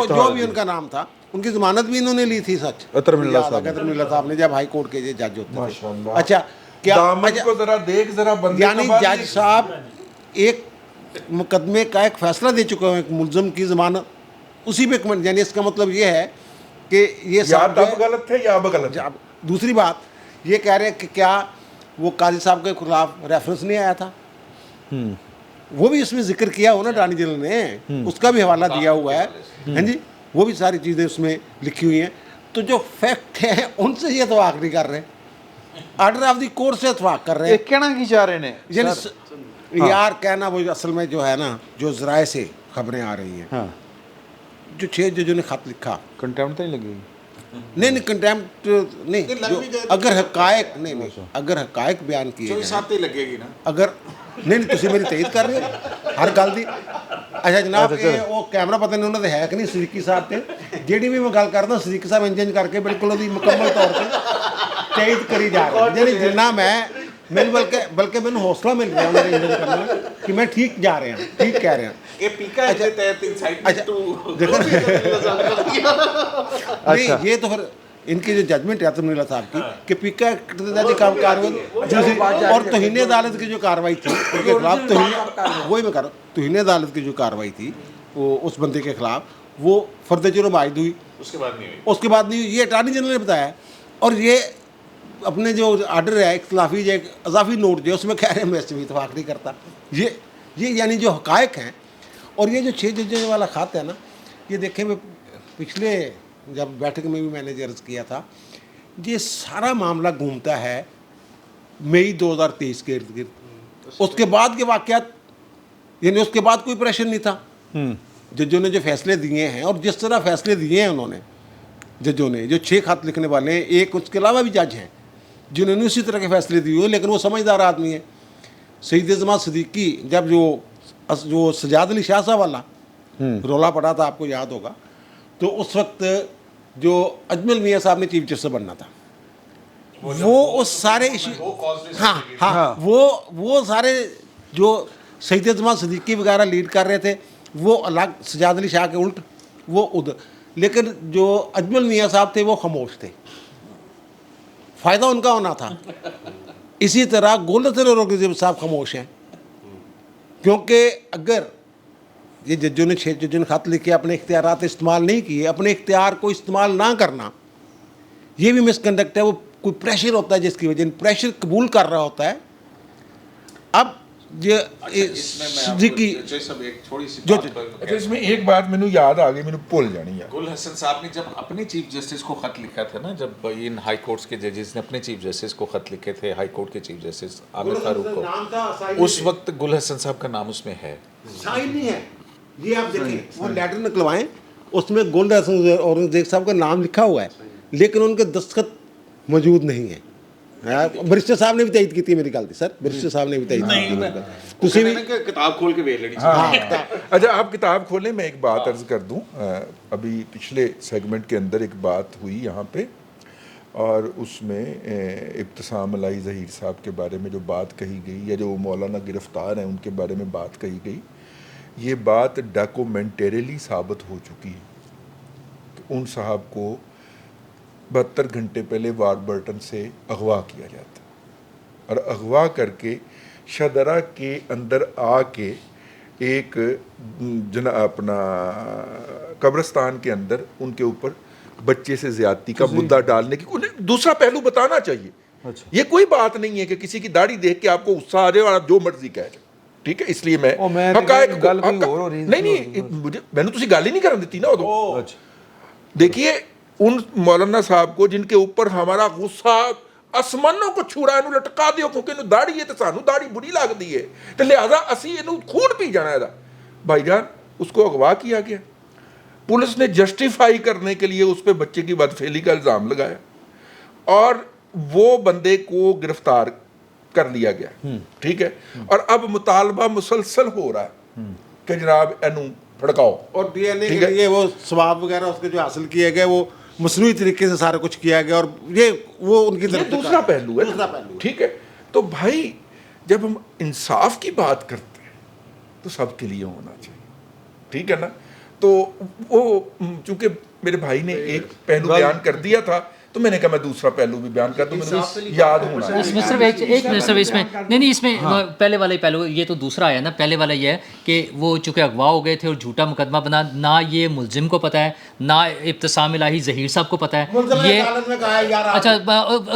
जो भी उनका नाम था, उनकी ज़मानत भी इन्होंने ली थी। सच अतर मिल्ला साहब ने, जब हाई कोर्ट के जज होते थे। अच्छा, क्या को जरा देख, जरा बंदे यानी जज साहब एक मुकदमे का एक फैसला दे चुके हैं, एक मुलजम की ज़मानत उसी पे कमेंट, यानी इसका मतलब ये है कि ये साहब गलत थे या अब गलत है। दूसरी बात ये कह रहे हैं कि क्या वो काजी साहब के खिलाफ रेफरेंस नहीं आया था, वो भी इसमें जिक्र किया हो ना अटॉर्नी जनरल ने, उसका भी हवाला दिया हुआ है, हैं जी, वो भी सारी चीज़ें उसमें लिखी हुई हैं। तो जो फैक्ट हैं उनसे ये इतफाक़ नहीं कर रहे, ऑर्डर ऑफ द कोर्ट से इतफाक़ कर रहे हैं। कहना की चाह रहे हैं यार कहना वो असल में जो है ना, जो ज़राए से खबरें आ रही हैं, जो 6 जजों ने ख़त लिखा, कंटेम्प्ट तो नहीं लगेगी? नहीं कंटेम्प्ट नहीं, जो अगर हकायक नहीं, अगर हकायक बयान किए जाएं, लगेगी ना, अगर नहीं तुसी मेरी तईद कर रहे हो हर गल दी। अच्छा जनाब, वो कैमरा पता नहीं उन्होंने है कि नहीं सदीकी साहब ते, जेडी भी मैं गल करदा सदीकी साहब इंजन करके बिल्कुल ਉਹਦੀ मुकम्मल तौर पर तईद करी जा रही है, यानी जिन्ना मैंने बल्कि मैंने हौसला मिल रहा है इंजन करने कि मैं ठीक जा रहे हैं, ठीक कह रहे हैं। ये पीका है तहत इनसाइट टू देखो नहीं, ये तो फिर इनकी जो जजमेंट है अतरमिल्ला साहब की कि पीका एक्ट के तहत काम कार्रवाई और तौहीन अदालत की जो कार्रवाई थी उनके खिलाफ, वही मैं कर रहा हूँ, तौहीन अदालत की जो कार्रवाई थी वो उस बंदे के खिलाफ, वो फर्द जुर्म आयद हुई, उसके बाद नहीं हुई। ये अटॉर्नी जनरल ने बताया, और ये अपने जो आर्डर है इख्तलाफी जो अजाफी नोट जो उसमें कह रहे हैं मैं इससे भी इतफाक़ नहीं करता। ये यानी जो हकायक हैं, और ये जो 6 जजों वाला ख़त है ना, ये देखें मैं पिछले जब बैठक में भी मैंने अर्ज़ किया था, ये सारा मामला घूमता है मई 2023 के इर्द गिर्द। उसके बाद के वाक़यात, यानी उसके बाद कोई प्रेशर नहीं था। जजों ने जो फैसले दिए हैं, और जिस तरह फैसले दिए हैं उन्होंने, जजों ने जो 6 खत लिखने वाले हैं, एक उसके अलावा भी जज हैं जिन्होंने उसी तरह के फैसले दिए हुए, लेकिन वो समझदार आदमी है। सईद जमात सदीकी जब जो सजाद अली शाह साहब वाला रोला पड़ा था, आपको याद होगा, तो उस वक्त जो अजमल मियाँ साहब ने चीफ जस्टिस बनना था, वो उस सारे इशू, हाँ, वो सारे जो सईद जमात सदीकी वगैरह लीड कर रहे थे, वो अलग सजाद अली शाह के उल्ट वो उधर, लेकिन जो अजमल मियाँ साहब थे वो खामोश थे, फ़ायदा उनका होना था। इसी तरह गोलदस्ते औरंगज़ेब साहब खामोश हैं, क्योंकि अगर ये जजों ने 6 जजों ने खत लिखे, अपने इख्तियारात इस्तेमाल नहीं किए, अपने इख्तियार को इस्तेमाल ना करना, ये भी मिसकंडक्ट है। वो कोई प्रेशर होता है जिसकी वजह प्रेशर कबूल कर रहा होता है। अब ये इसमें एक बात मैंने याद आ गई, मैंने भूल जानी है। गुल हसन साहब ने जब अपने चीफ जस्टिस को खत लिखा था ना, जब इन हाई कोर्ट्स के जजेस ने अपने चीफ जस्टिस को खत लिखे थे, हाई कोर्ट के चीफ जस्टिस आमिर फारूक को, उस वक्त गुल हसन साहब का नाम उसमें है, साइन नहीं है। ये आप देखें, वो लेटर निकलवाएं, उसमें गुल हसन औरंगजेब साहब का नाम लिखा हुआ है, लेकिन उनके दस्तखत मौजूद नहीं है। बरिस्टर साहब ने भी तईद की थी मेरी गलती, सर बरिस्टर साहब ने भी तईद की थी। भी किताब खोल के भेज लेनी। अच्छा आप किताब खोलें, मैं एक बात अर्ज कर दूं। अभी पिछले सेगमेंट के अंदर एक बात हुई यहाँ पे, और उसमें इब्तिसाम अलाई ज़हीर साहब के बारे में जो बात कही गई, या जो मौलाना गिरफ्तार हैं उनके बारे में बात कही गई, ये बात डॉक्यूमेंटरीली साबित हो चुकी है कि उन साहब को 72 घंटे पहले वारबर्टन से अगवा किया जाता, और अगवा करके शदरा के अंदर आके एक अपना कब्रिस्तान के अंदर उनके ऊपर बच्चे से ज़्यादती का मुद्दा डालने की, उन्हें दूसरा पहलू बताना चाहिए। अच्छा। ये कोई बात नहीं है कि किसी की दाढ़ी देख के आपको गुस्सा आ जाए और आप जो मर्जी कह जाए, ठीक है। इसलिए मैं नहीं मुझे मैंने तुझे गाली नहीं करने दी ना उदों। देखिए उन मौलाना साहब को जिनके ऊपर हमारा गुस्सा आसमानों को छू रहा है, लटका दियो क्योंकि इन्हों दाढ़ी है तो सानू दाढ़ी बुरी लगती है, तो लिहाजा असी इन्हों खून पी जाना है। भाईजान उसको अगवा किया गया, पुलिस ने जस्टिफाई करने के लिए उस पर बच्चे की बदफेली का इल्ज़ाम लगाया, और वो बंदे को गिरफ्तार कर लिया गया, ठीक है। और अब मुतालबा मुसलसल हो रहा है कि जनाब एनू फड़काओ। और डीएनए ठीक के है। लिए वो स्वाब वगैरह उसके जो हासिल किए गए वो मसनूई तरीके से सारा कुछ किया गया, और ये वो उनकी ये तरफ से दूसरा पहलू है, दूसरा पहलू है। ठीक है। तो भाई जब हम इंसाफ की बात करते हैं तो सबके लिए होना चाहिए, ठीक है ना। तो वो चूंकि मेरे भाई ने एक पहलू बयान कर दिया था तो मैंने कहा मैं दूसरा पहलू भी बयान कर दूं, मुझे याद होना है। इसमें सिर्फ एक मिनट सर, इसमें नहीं इसमें पहले वाला ही पहलू, ये तो दूसरा आया ना। पहले वाला ये है कि वो चूँकि अगवा हो गए थे और झूठा मुकदमा बना, ना ये मुलजिम को पता है, ना इब्तिसाम इलाही ज़हीर साहब को पता है। ये अच्छा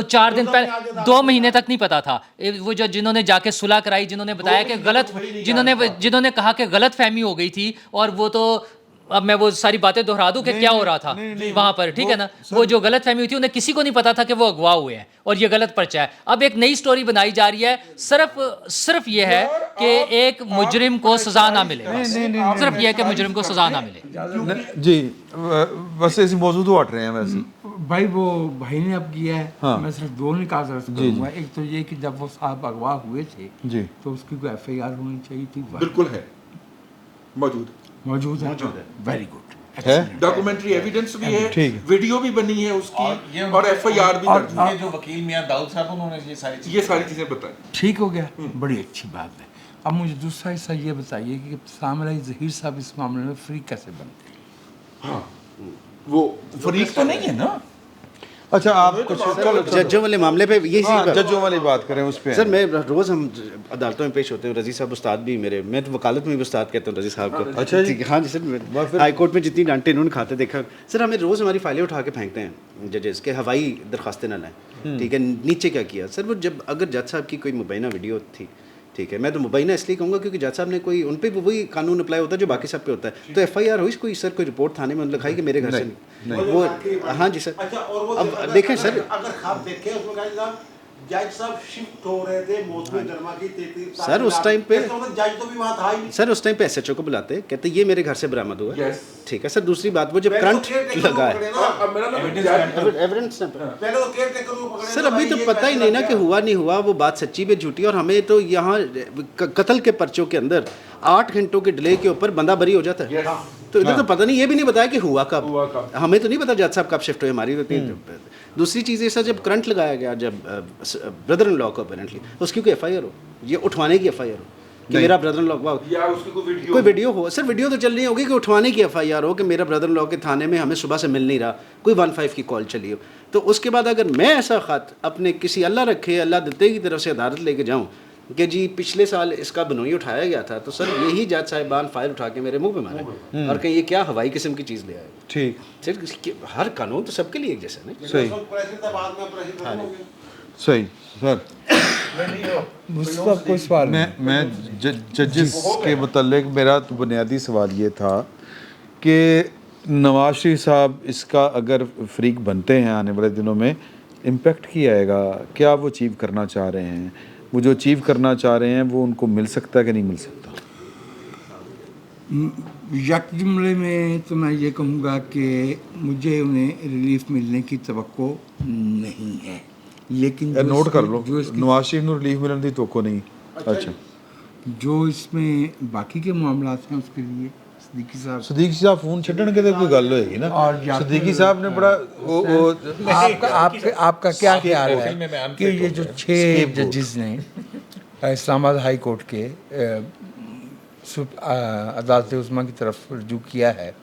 4 दिन पहले 2 महीने तक नहीं पता था। वो जो जिन्होंने जाके सुलह कराई, जिन्होंने बताया कि गलत, जिन्होंने कहा कि गलत फहमी हो गई थी, और वो तो अब मैं वो सारी बातें दोहरा दूं कि क्या हो रहा था वहां पर, ठीक है ना। वो जो गलत फहमी हुई थी उन्हें किसी को नहीं पता था कि वो अगवा हुए हैं और ये गलत पर्चा है। अब एक नई स्टोरी बनाई जा रही है, सिर्फ ये है कि एक मुजरिम को सजा ना मिले, सिर्फ ये है कि मुजरिम को सजा ना मिले। जी बस इस मौजूद तो हट रहे हैं वैसे। भाई वो भाई ने अब किया है। हाँ। मैं सिर्फ 2 निकाल करूँगा। एक तो ये कि जब वो साहब अगवा हुए थे जी तो उसकी कोई FIR होनी चाहिए थी। बिल्कुल है, मौजूद है। वेरी गुड है, डॉक्यूमेंट्री एविडेंस भी है, ठीक है। वीडियो भी बनी है उसकी, और FIR भी दर्ज है। ये जो वकील मियां दाऊद साहब उन्होंने ये सारी चीजें बताई। ठीक हो गया, बड़ी अच्छी बात है। अब मुझे दूसरा हिस्सा ये बताइए कि इब्तिसाम इलाही ज़हीर साहब इस मामले में फ्री कैसे बनते हैं? हाँ, वो फरीक तो नहीं है ना। अच्छा आप कुछ चलो जजों वाले मामले पे यही हाँ, जजों वाली बात करें उस पे। सर मैं रोज़ हम अदालतों में पेश होते हैं, रज़ी साहब उस्ताद भी मेरे, मैं तो वकालत में भी उस्ताद कहता हूँ रज़ी साहब को। अच्छा जी। ठीक है, हाँ जी सर, हाई कोर्ट में जितनी डांटे इन्होंने खाते देखा सर। हमें रोज़ हमारी फाइलें उठा के फेंकते हैं जजेस के, हवाई दरखास्तें ना लाएं, ठीक है। नीचे क्या किया सर, वो जब अगर जज साहब की कोई मुबैना वीडियो थी, ठीक है, मैं तो मुबैना इसलिए कहूँगा क्योंकि जज साहब ने कोई उन पर वही कानून अप्लाई होता है जो बाकी सब पे होता है। तो FIR हुई कोई सर, कोई रिपोर्ट थाने में लिखाई कि मेरे घर से नहीं वो, हाँ जी सर। अच्छा, और वो अब देखें सर, अगर आप देखें उसमें कहा साहब जज साहब शिफ्ट हो रहे थे मौसमी जरमा की 33 सर उस टाइम पे जज तो भी वहाँ था ही नहीं। सर उस टाइम पे SHO को बुलाते, कहते ये मेरे घर से बरामद हुआ है, ठीक है सर। दूसरी बात वो जब करंट लगा है एविडेंस पहले तो केयर टेकर को पकड़े सर, अभी तो पता ही नहीं ना कि हुआ नहीं हुआ, वो बात सच्ची भी झूठी। और हमें तो यहाँ कत्ल के पर्चों के अंदर 8 घंटों के डिले के ऊपर बंदा बरी हो जाता है। तो इधर तो पता नहीं, ये भी नहीं बताया कि हुआ कब। हमें तो नहीं पता जज साहब कब शिफ्ट हुए हमारी होती है। दूसरी चीज़ ये सर, जब करंट लगाया गया, जब ब्रदर इन लॉ को अपेरेंटली उसकी कोई FIR हो, ये उठवाने की FIR हो कि मेरा ब्रदर इन लॉ या उसकी कोई वीडियो हो सर। वीडियो तो चल रही होगी कि उठवाने की FIR हो कि मेरा ब्रदर इन लॉ के थाने में हमें सुबह से मिल नहीं रहा, कोई 15 की कॉल चली हो। तो उसके बाद अगर मैं ऐसा ख़त अपने किसी अल्लाह रखे अल्लाह देते की तरफ से अदालत लेके जाऊँ कि जी पिछले साल इसका बनोई उठाया गया था, तो सर यही जज साहिबान फाइल उठा के मेरे मुंह पे मारे और कहीं ये क्या हवाई किस्म की चीज़ ले आए। ठीक सर हर कानून तो सबके लिए एक जैसा नहीं। सही सही सर। मुझसे कोई सवाल मैं जजेस के मुतल्लिक मेरा तो बुनियादी सवाल ये था कि नवाज शरीफ साहब इसका अगर फ्रीक बनते हैं आने वाले दिनों में, इम्पेक्ट क्या आएगा? क्या वो अचीव करना चाह रहे हैं? वो जो अचीव करना चाह रहे हैं वो उनको मिल सकता है कि नहीं मिल सकता? यक जुमले में तो मैं ये कहूँगा कि मुझे उन्हें रिलीफ मिलने की तवक्को नहीं है, लेकिन नोट कर लो, जो इसकी नवाज शरीफ को रिलीफ मिलने की तो नहीं। अच्छा, जो इसमें बाकी के मामलात हैं उसके लिए सदीकी साहब फोन छड़न के कोई गल होएगी ना। और सदीकी साहब ने बड़ा आपका क्या ख्याल है कि ये जो 6 जजेस ने इस्लामाबाद हाई कोर्ट के अदालत उज़्मा की तरफ रुजू किया है,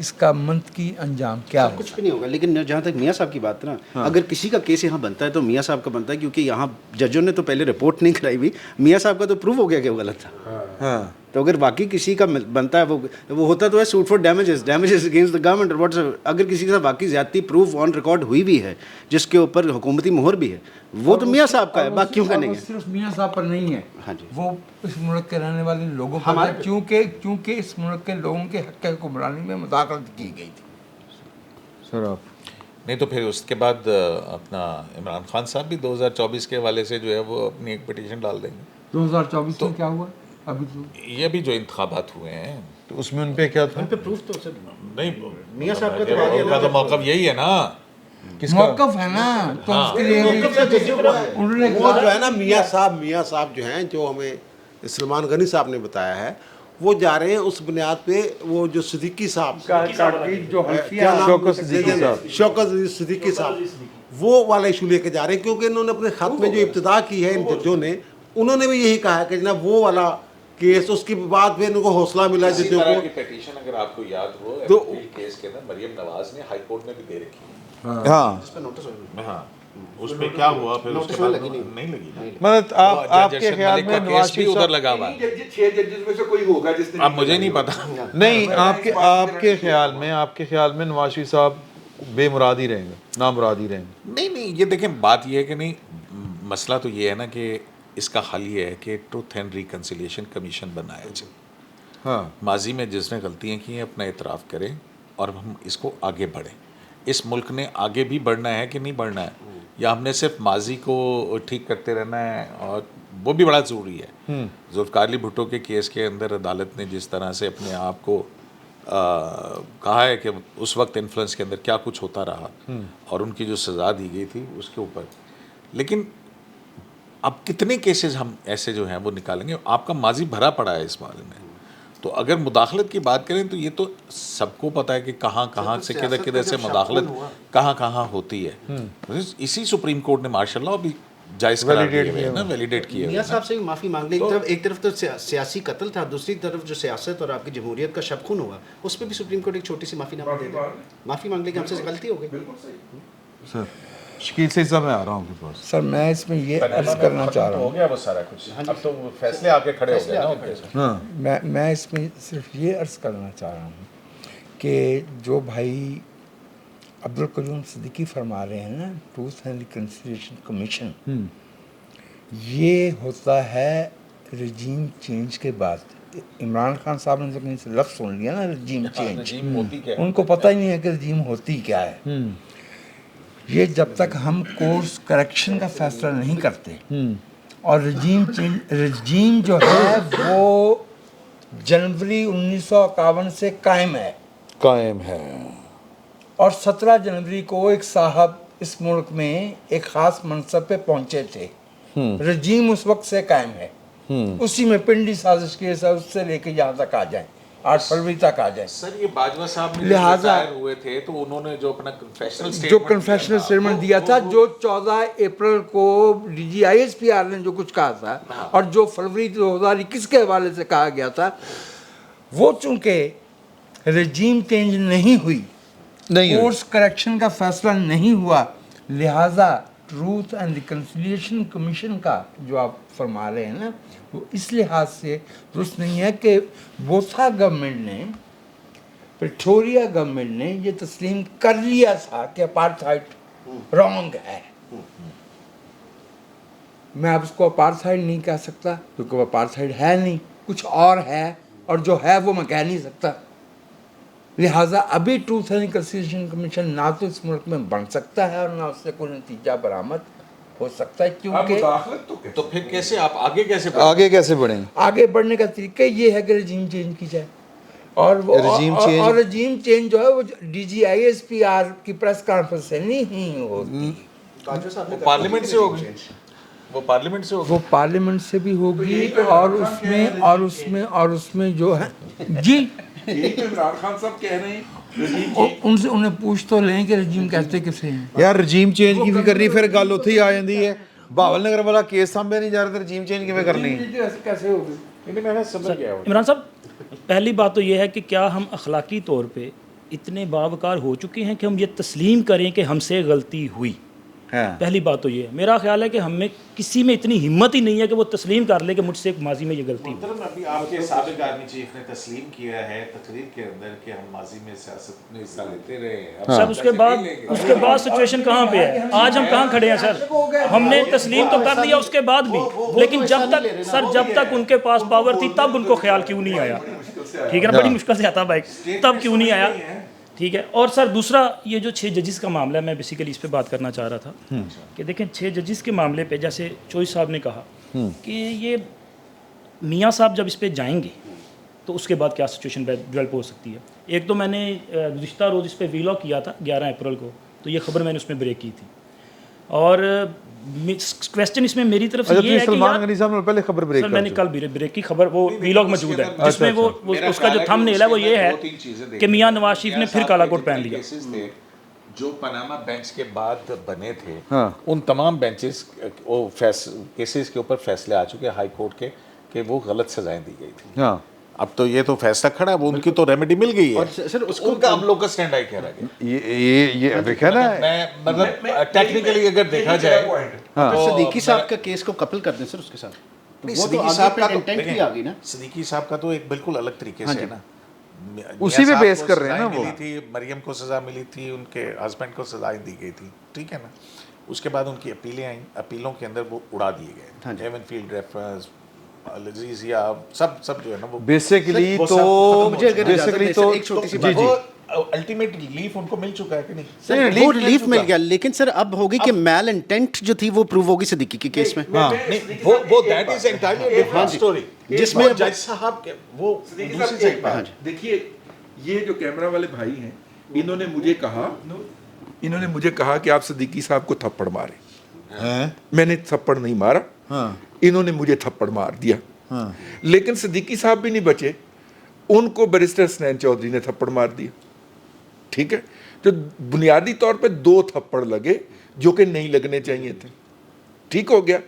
इसका मंतकी अंजाम क्या होगा? कुछ भी नहीं होगा। लेकिन जहाँ तक मियाँ साहब की बात ना, अगर किसी का केस यहाँ बनता है तो मियाँ साहब का बनता है, क्योंकि यहाँ जजों ने तो पहले रिपोर्ट नहीं कराई हुई, मियाँ साहब का तो प्रूव हो गया कि वो गलत था। हाँ, तो अगर बाकी किसी का बनता है वो होता तो है suit for damages against the government और व्हाट्स, अगर किसी के साथ बाकी ज्यादती प्रूफ ऑन रिकॉर्ड हुई भी है जिसके ऊपर हुकूमती मोहर भी है, वो तो मियाँ साहब का है, बाकियों का नहीं है। सिर्फ मियाँ साहब पर नहीं है, हाँ जी, वो इस मुल्क के रहने वाले लोगों पर, क्योंकि इस मुल्क के लोगों के हक़ हुक्मरानी में मुदाखलत की गई थी। सर आप नहीं तो फिर उसके बाद अपना इमरान खान साहब भी 2024 के हवाले से जो है वो अपनी एक पिटीशन डाल देंगे। 2024 में क्या हुआ? अभी तो ये भी जो इंतखाबात हुए हैं तो उसमें उन पे क्या था? उन पे प्रूफ तो सर नहीं, मियाँ साहब का तो मौक़िफ़ यही है ना, मौक़िफ़ है ना, तो उसके लिए उन्होंने वो जो है ना मियाँ साहब जो हैं, जो हमें सलमान गनी साहब ने बताया है, वो जा रहे हैं उस बुनियाद पे, वो जो सिद्दीकी साहब जो क्या नाम शौकत सिद्दीकी साहब। शौकत सिद्दीकी साहब, वो वाला इशू लेके जा रहे हैं, क्योंकि इन्होंने अपने खत में जो इब्तिदा की है इन जजों ने, उन्होंने भी यही कहा है कि जनाब वो वाला केस, उसके बाद फिर इनको हौसला मिला इसी जजों तरह को। की पिटीशन अगर आपको याद हो तो- एमपील केस के अंदर मरियम नवाज ने हाई कोर्ट में भी दे रखी है। हाँ हाँ, उस पे क्या हुआ फिर उसके बाद नहीं लगी। मतलब आपके जज ख्याल मलिक में का नवाज केस भी शरीफ उधर साहब, लगा हुआ है। 6 जजेस में से कोई होगा जिसने, अब मुझे नहीं पता। नहीं आपके ख्याल में नवाज शरीफ साहब बेमुराद ही रहेंगे, नामुराद ही रहेंगे? नहीं, ये देखें, बात ये है कि नहीं, मसला तो ये है ना कि इसका हल ये है कि ट्रुथ एंड रिकन्सिलिएशन कमीशन बनाया जाए। हाँ, माजी में जिसने गलतियाँ की हैं अपना इतराफ़ करें और हम इसको आगे बढ़ें। इस मुल्क ने आगे भी बढ़ना है कि नहीं बढ़ना है, या हमने सिर्फ माजी को ठीक करते रहना है, और वो भी बड़ा ज़रूरी है। जुल्फ़िकार अली भुट्टो के केस के अंदर अदालत ने जिस तरह से अपने आप को कहा है कि उस वक्त इन्फ्लुएंस के अंदर क्या कुछ होता रहा और उनकी जो सज़ा दी गई थी उसके ऊपर, लेकिन अब कितने केसेस हम ऐसे जो हैं वो निकालेंगे? आपका माजी भरा पड़ा है इस बारे में। तो अगर मुदाखलत की बात करें तो ये तो सबको पता है कि कहाँ से किधर से मुदाखलत कहाँ होती है। इसी सुप्रीम कोर्ट ने माशाल्लाह अभी जायज़ करार दिए हुए हैं ना, वैलिडेट किए हुए मियां हैं। साहब से भी माफ़ी मांग ली। एक तरफ तो सियासी कत्ल था, दूसरी तरफ जो सियासत और आपकी जमहूरियत का शब खून हुआ, उस पर भी सुप्रीम कोर्ट एक छोटी सी माफ़ीनामा दे दे, माफ़ी मांग ली कि हमसे गलती हो गई। सर शकील से साहब मैं आ रहा हूँ आपके पास। सर मैं इसमें ये अर्ज करना चाह रहा हो हूँ, गया वो सारा कुछ, अब तो वो फैसले आके खड़े हो गए ना उनके। हाँ मैं इसमें सिर्फ ये अर्ज करना चाह रहा हूँ कि जो भाई अब्दुल कयूम सिद्दीकी फरमा रहे हैं ना, ट्रूथ एंड रिकन्सिलिएशन कमीशन, ये होता है रजीम चेंज के बाद। इमरान खान साहब ने जब कहीं से लफ्ज़ सुन लिया ना रजीम चेंज, रजीम होती क्या है? उनको पता ही नहीं है कि रजीम होती क्या है। ये जब तक हम कोर्स करेक्शन का फैसला नहीं करते और रजीम जो है वो जनवरी 1951 से कायम है और 17 जनवरी को एक साहब इस मुल्क में एक ख़ास मनसब पे पहुंचे थे। रजीम उस वक्त से कायम है, उसी में पिंडी साजिश के साथ उससे लेके यहाँ तक आ जाए, 8 फरवरी तक आ जाए। सर ये बाजवा साहब ने लिहाजा रिटायर हुए थे तो उन्होंने जो अपना जो कन्फेशनल स्टेटमेंट दिया था, जो 14 अप्रैल को DG ISPR ने जो कुछ कहा था और जो फरवरी 2021 के हवाले से कहा गया था, वो चूंकि रजीम चेंज नहीं हुई, कोर्स करेक्शन का फैसला नहीं हुआ, लिहाजा ट्रूथ एंड रिकन्सिलिएशन कमीशन का जो आप फरमा रहे हैं ना, वो इस लिहाज से दुरुस्त नहीं है कि बोथा गवर्नमेंट ने, प्रिटोरिया गवर्नमेंट ने ये तस्लीम कर लिया था कि अपार्थाइड रॉन्ग है। मैं अब उसको अपार्थाइड नहीं कह सकता क्योंकि वो अपार्थाइड है नहीं, कुछ और है, और जो है वो मैं कह नहीं सकता। लिहाजा अभी ट्रूथ एंड रिकन्सिलिएशन कमीशन ना तो इस मुल्क में बन सकता है और ना उससे कोई नतीजा बरामद हो सकता है, क्योंकि तो फिर कैसे आप आगे कैसे बढ़ेंगे? आगे बढ़ने का तरीका ये है कि रजीम चेंज की जाए और रजीम चेंज जो है वो DG ISPR की प्रेस कॉन्फ्रेंस से नहीं होती, पार्लियामेंट से होगी, वो पार्लियामेंट से भी होगी और उसमें जो है जी यही तो इमरान खान साहब कह रहे हैं। उनसे उन्हें पूछ तो लें कि रजीम कहते किसे हैं। यार रजीम चेंज की भी करनी, फिर गल उत्थे ही आ जाती है। बहावल नगर वाला केस सामने नहीं जा रहा, तो रजीम चेंज किवें करनी है? कैसे होगी? इमरान साहब, पहली बात तो ये है कि क्या हम अखलाकी तौर पे इतने बावकार हो चुके हैं कि हम ये तस्लीम करें कि हमसे गलती हुई? पहली बात तो ये है। मेरा ख्याल है कि हमें किसी में इतनी हिम्मत ही नहीं है कि वो तस्लीम कर ले कि मुझसे माजी में ये गलती हुई। अभी आपके साबिक आर्मी चीफ ने तस्लीम किया है तकरीर के अंदर कि हम माजी में सियासत में हिस्सा लेते रहे हैं। सर उसके बाद सिचुएशन कहाँ पे है? आज हम कहाँ खड़े हैं सर? हमने तस्लीम तो कर दिया उसके बाद भी, लेकिन जब तक उनके पास पावर थी तब उनको ख्याल क्यों नहीं आया? ठीक है ना, बड़ी मुश्किल से आता बाइक, तब क्यों नहीं आया? ठीक है। और सर दूसरा, ये जो 6 जजेस का मामला है, मैं बेसिकली इस पे बात करना चाह रहा था कि देखें 6 जजेस के मामले पे जैसे चोइस साहब ने कहा कि ये मियाँ साहब जब इस पे जाएंगे तो उसके बाद क्या सिचुएशन डेवलप हो सकती है। एक तो मैंने गुज़िश्ता रोज़ इस पर वीलॉग किया था 11 अप्रैल को, तो ये खबर मैंने उसमें ब्रेक की थी। और क्वेश्चन इसमें मेरी तरफ से अच्छा, ये है कि सलमान यार गनी साहब ने पहले खबर ब्रेक सर कर मैंने दी। कल ब्रेक की खबर वो वीलॉग मौजूद है जिसमें वो उसका जो थंबनेल है वो ये है कि मियां नवाज शरीफ ने फिर काला कोट पहन लिया। जो पनामा बेंच के बाद बने थे हाँ। उन तमाम बेंचेस वो केसेस के ऊपर फैसले आ चुके हैं हाई कोर्ट के कि वो गलत सजाएं दी गई थी। हाँ, अब तो ये तो फैसला खड़ा है, वो उनकी तो रेमेडी मिल गई है। और सर उसको उनका अब लोग का स्टैंड आई कह रहा है। ये देखा ना, मैं मतलब टेक्निकली अगर देखा जाए तो सदीकी साहब का केस को कपल कर दें सर उसके साथ, तो नहीं, वो तो सिद्दीकी आगे साहब का पे तो इंटेंट भी आ गई ना। सिद्दीकी साहब का तो एक बिल्कुल अलग तरीके से है ना, उसी पे मियां बेस साहब कर को रहे हैं ना सजाएं वो। मिली थी, मरियम को सजा मिली थी, उनके हस्बैंड को सजाएं दी गई थी, ठीक है ना। उसके बाद उनकी अपीलें आई, अपीलों के अंदर वो उड़ा दिए गए, हेवन फील्ड रेफरेंस लजीजिया सब जो है ना वो बेसिकली वो तो सब मुझे अगर इजाजत बेसिकली दें, तो सर, एक छोटी सी जी बात। जी अल्टीमेट रिलीफ उनको मिल चुका है कि नहीं? सर वो रिलीफ मिल गया, लेकिन सर अब होगी कि मैल इंटेंट जो थी वो प्रूव होगी सिद्दीकी के केस में। नहीं, वो that is entirely different story जिसमें वो जज साहब के वो दूसरी साइड पर। देखिए, ये जो कैमरा वाले भाई हैं, इन्होंने मुझे कहा कि आप सिद्दीकी साहब को थप्पड़ मारे। मैंने थप्पड़ नहीं मारा, इन्होंने मुझे थप्पड़ मार दिया। लेकिन सिद्दीकी साहब भी नहीं बचे, उनको बैरिस्टर हसनैन चौधरी ने थप्पड़ मार दिया। ठीक है, तो बुनियादी तौर पे 2 थप्पड़ लगे जो कि नहीं लगने चाहिए थे। ठीक हो गया।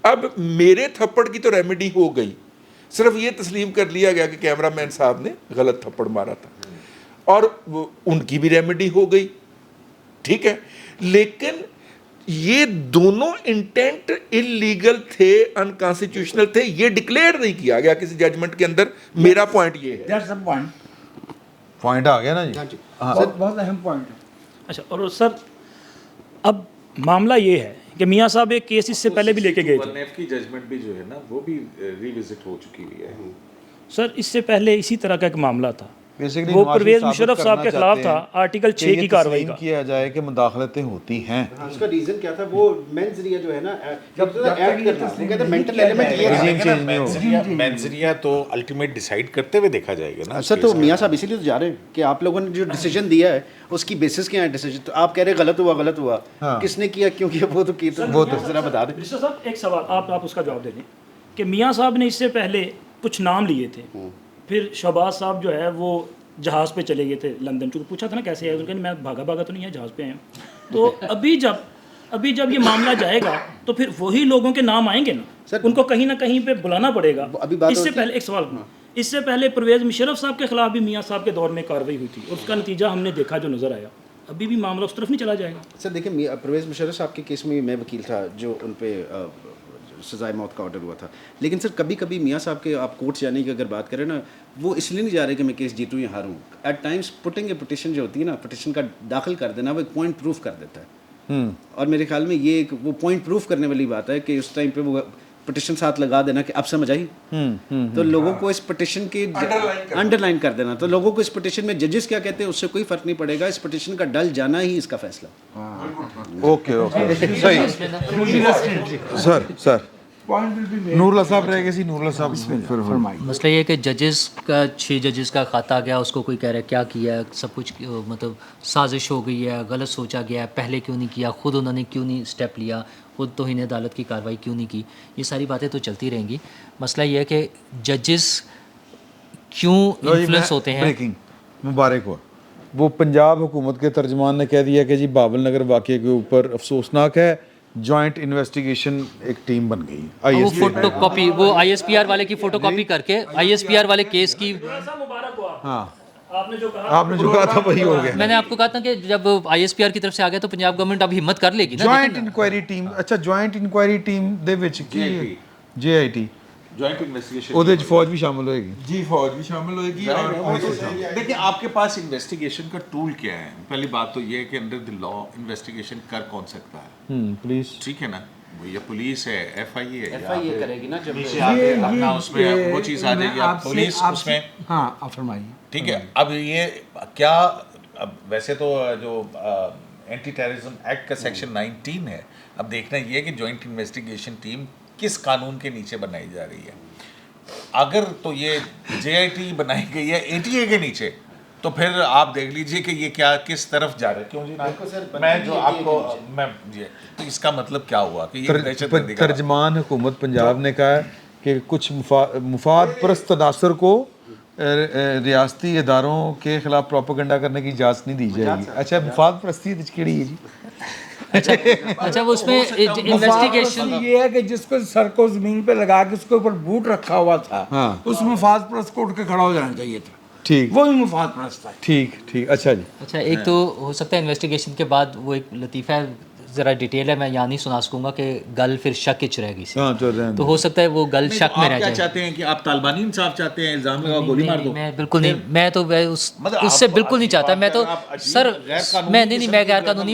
अब मेरे थप्पड़ की तो रेमेडी हो गई, सिर्फ ये तस्लीम कर लिया गया कि कैमरामैन साहब ने गलत थप्पड़ मारा था, और उनकी भी रेमेडी हो गई। ठीक है, लेकिन ये दोनों इंटेंट इलीगल थे, अनकॉन्स्टिट्यूशनल थे, ये डिक्लेयर नहीं किया गया किसी जजमेंट के अंदर। मेरा पॉइंट ये है। That's the point. पॉइंट आ गया ना जी। बहुत बहुत अहम पॉइंट है। अच्छा, और सर अब मामला ये है कि मियां साहब एक केस इससे पहले भी लेके गए थे नेफ की जजमेंट भी जो है ना वो भी रिविजिट हो चुकी हुई है। सर, इससे पहले इसी तरह का एक मामला था, बेसिकली वो परवेज मुशर्रफ साहब के खिलाफ था, आर्टिकल 6 की कार्रवाई का। किया जाए कि मुदाखलतें होती हैं। उसका रीजन क्या था? वो मेंस रिया जो है ना, जब तक एक्ट करना, वो कहते हैं मेंटल एलिमेंट ये है। मेंजरिया तो अल्टीमेट डिसाइड करते हुए देखा जाएगा ना। सर तो मियां साहब इसीलिए तो जा रहे हैं कि आप लोगों ने जो डिसीजन दिया है उसकी बेसिस क्या है डिसीजन? तो आप कह रहे गलत हुआ, किसने किया, क्यों किया, वो तो जरा बता दें। मिस्टर साहब, एक सवाल आप उसका जवाब दे दें कि मियां साहब ने इससे पहले कुछ नाम लिए थे, फिर शहबाज साहब जो है वो जहाज़ पे चले गए थे लंदन, चूँकि पूछा था ना कैसे है, उनके मैं भागा तो नहीं है, जहाज़ पे आया हूँ। तो अभी जब ये मामला जाएगा तो फिर वही लोगों के नाम आएंगे ना सर, उनको कहीं ना कहीं पे बुलाना पड़ेगा। अभी बात इससे पहले एक सवाल, इससे पहले परवेज मुशर्रफ साहब के खिलाफ भी मियां साहब के दौर में कार्रवाई हुई थी और उसका नतीजा हमने देखा जो नज़र आया। अभी भी मामला उस तरफ नहीं चला जाएगा? सर देखिए, परवेज मुशर्रफ साहब के केस में मैं वकील था जो उन पे सजाए मौत का ऑर्डर हुआ था, लेकिन सर कभी कभी मियां साहब के आप कोर्ट जाने की अगर बात करें ना, वो इसलिए नहीं जा रहे कि मैं केस जीतूँ या हारूँ। At times putting a petition जो होती है ना, पिटिशन का दाखिल कर देना, वो एक पॉइंट प्रूफ कर देता है। और मेरे ख्याल में ये एक वो पॉइंट प्रूफ करने वाली बात है कि उस टाइम पे वो पिटिशन साथ लगा देना कि अब समझ आई, तो लोगों को इस पिटिशन के अंडरलाइन कर देना, तो लोगों को इस पिटिशन में जजेस क्या कहते हैं उससे कोई फर्क नहीं पड़ेगा, इस पिटिशन का डल जाना ही इसका फैसला। ओके सही। सर नूरुल्लाह साहब रह गए सी, नूरुल्लाह साहब फरमाइए। मसला ये है कि जजेस का 6 जजेस का खाता गया, उसको कोई कह रहा है क्या किया है, सब कुछ मतलब साजिश हो गई है, गलत सोचा गया है, पहले क्यों नहीं किया, खुद उन्होंने क्यों नहीं स्टेप लिया, खुद तौहीन अदालत की कार्रवाई क्यों नहीं की, ये सारी बातें तो चलती रहेंगी। मसला ये है कि जजेस क्यों इन्फ्लुएंस होते हैं। ब्रेकिंग मुबारक हो, वो पंजाब हुकूमत के तर्जमान ने कह दिया कि जी बाबल नगर वाक़े के ऊपर अफसोसनाक है, जॉइंट इन्वेस्टिगेशन एक टीम बन गई। वो फोटोकॉपी, वो ISPR वाले की फोटोकॉपी करके ISPR वाले केस की, हाँ आपने जो कहा था वही हो गया। मैंने आपको कहा था कि जब ISPR की तरफ से आ गया तो पंजाब गवर्नमेंट अब हिम्मत कर लेगी ना। जॉइंट इंक्वायरी टीम, अच्छा जॉइंट इंक्वायरी टीम दे विच की JIT जॉइंट इन्वेस्टिगेशन ਉਹਦੇ ਚ फौज भी शामिल होएगी जी, फौज भी शामिल होगी। और देखिए आपके पास इन्वेस्टिगेशन का टूल क्या है? पहली बात तो ये है कि अंडर द लॉ इन्वेस्टिगेशन कर कौन सकता है? प्लीज। ठीक है ना, वो या पुलिस है, FIA है, FIA करेगी ना जब नीचे आके अपना उसमें वो चीज़ आ जाएगी, अब पुलिस उसमें। हाँ आप फरमाइए। ठीक है, अब ये क्या, अब वैसे तो जो एंटी टेररिज्म एक्ट का सेक्शन 19 है, अब देखना ये है कि जॉइंट इन्वेस्टिगेशन टीम किस कानून के नीचे बनाई जा रही है। अगर तो ये JIT बनाई गई है ATA के नीचे, तो फिर आप देख लीजिए कि ये क्या किस तरफ जा रहा है। क्यों जी मैं जो आपको मैं ये तो इसका मतलब क्या हुआ कि ये दहशतगर्दी का तर्जमान हुकूमत पंजाब ने कहा है कि कुछ मुफाद परस्त तनासर को रियासती इदारों के खिलाफ प्रोपेगेंडा करने की इजाज़त नहीं दी जाएगी। अच्छा, मुफाद परस्ती केड़ी है जी? अच्छा वो उसमें इन्वेस्टिगेशन ये है कि जिसको सर को जमीन पे लगा के उसके ऊपर बूट रखा हुआ था, हाँ। उस मुफाद परस्त को उठ के खड़ा हो जाना चाहिए था। ठीक, वो ही मुफाद परस्त था। ठीक ठीक। अच्छा जी, अच्छा एक तो हो सकता है इन्वेस्टिगेशन के बाद वो एक लतीफ़ा है, ज़रा डिटेल है, मैं यहाँ नहीं सुना सकूंगा कि गल फिर शक इच रह गई सी। हाँ, तो हो सकता है वो गल शक में रह क्या जाए। चाहते हैं कि आप तालिबानी इंसाफ चाहते हैं, इल्जाम लगाओ गोली मार दो? मैं बिल्कुल नहीं, मैं तो मतलब उससे आप बिल्कुल नहीं चाहता। मैं तो आप अजीब सर गैर कानूनी मैं नहीं मैं गैर किस्म की कानूनी,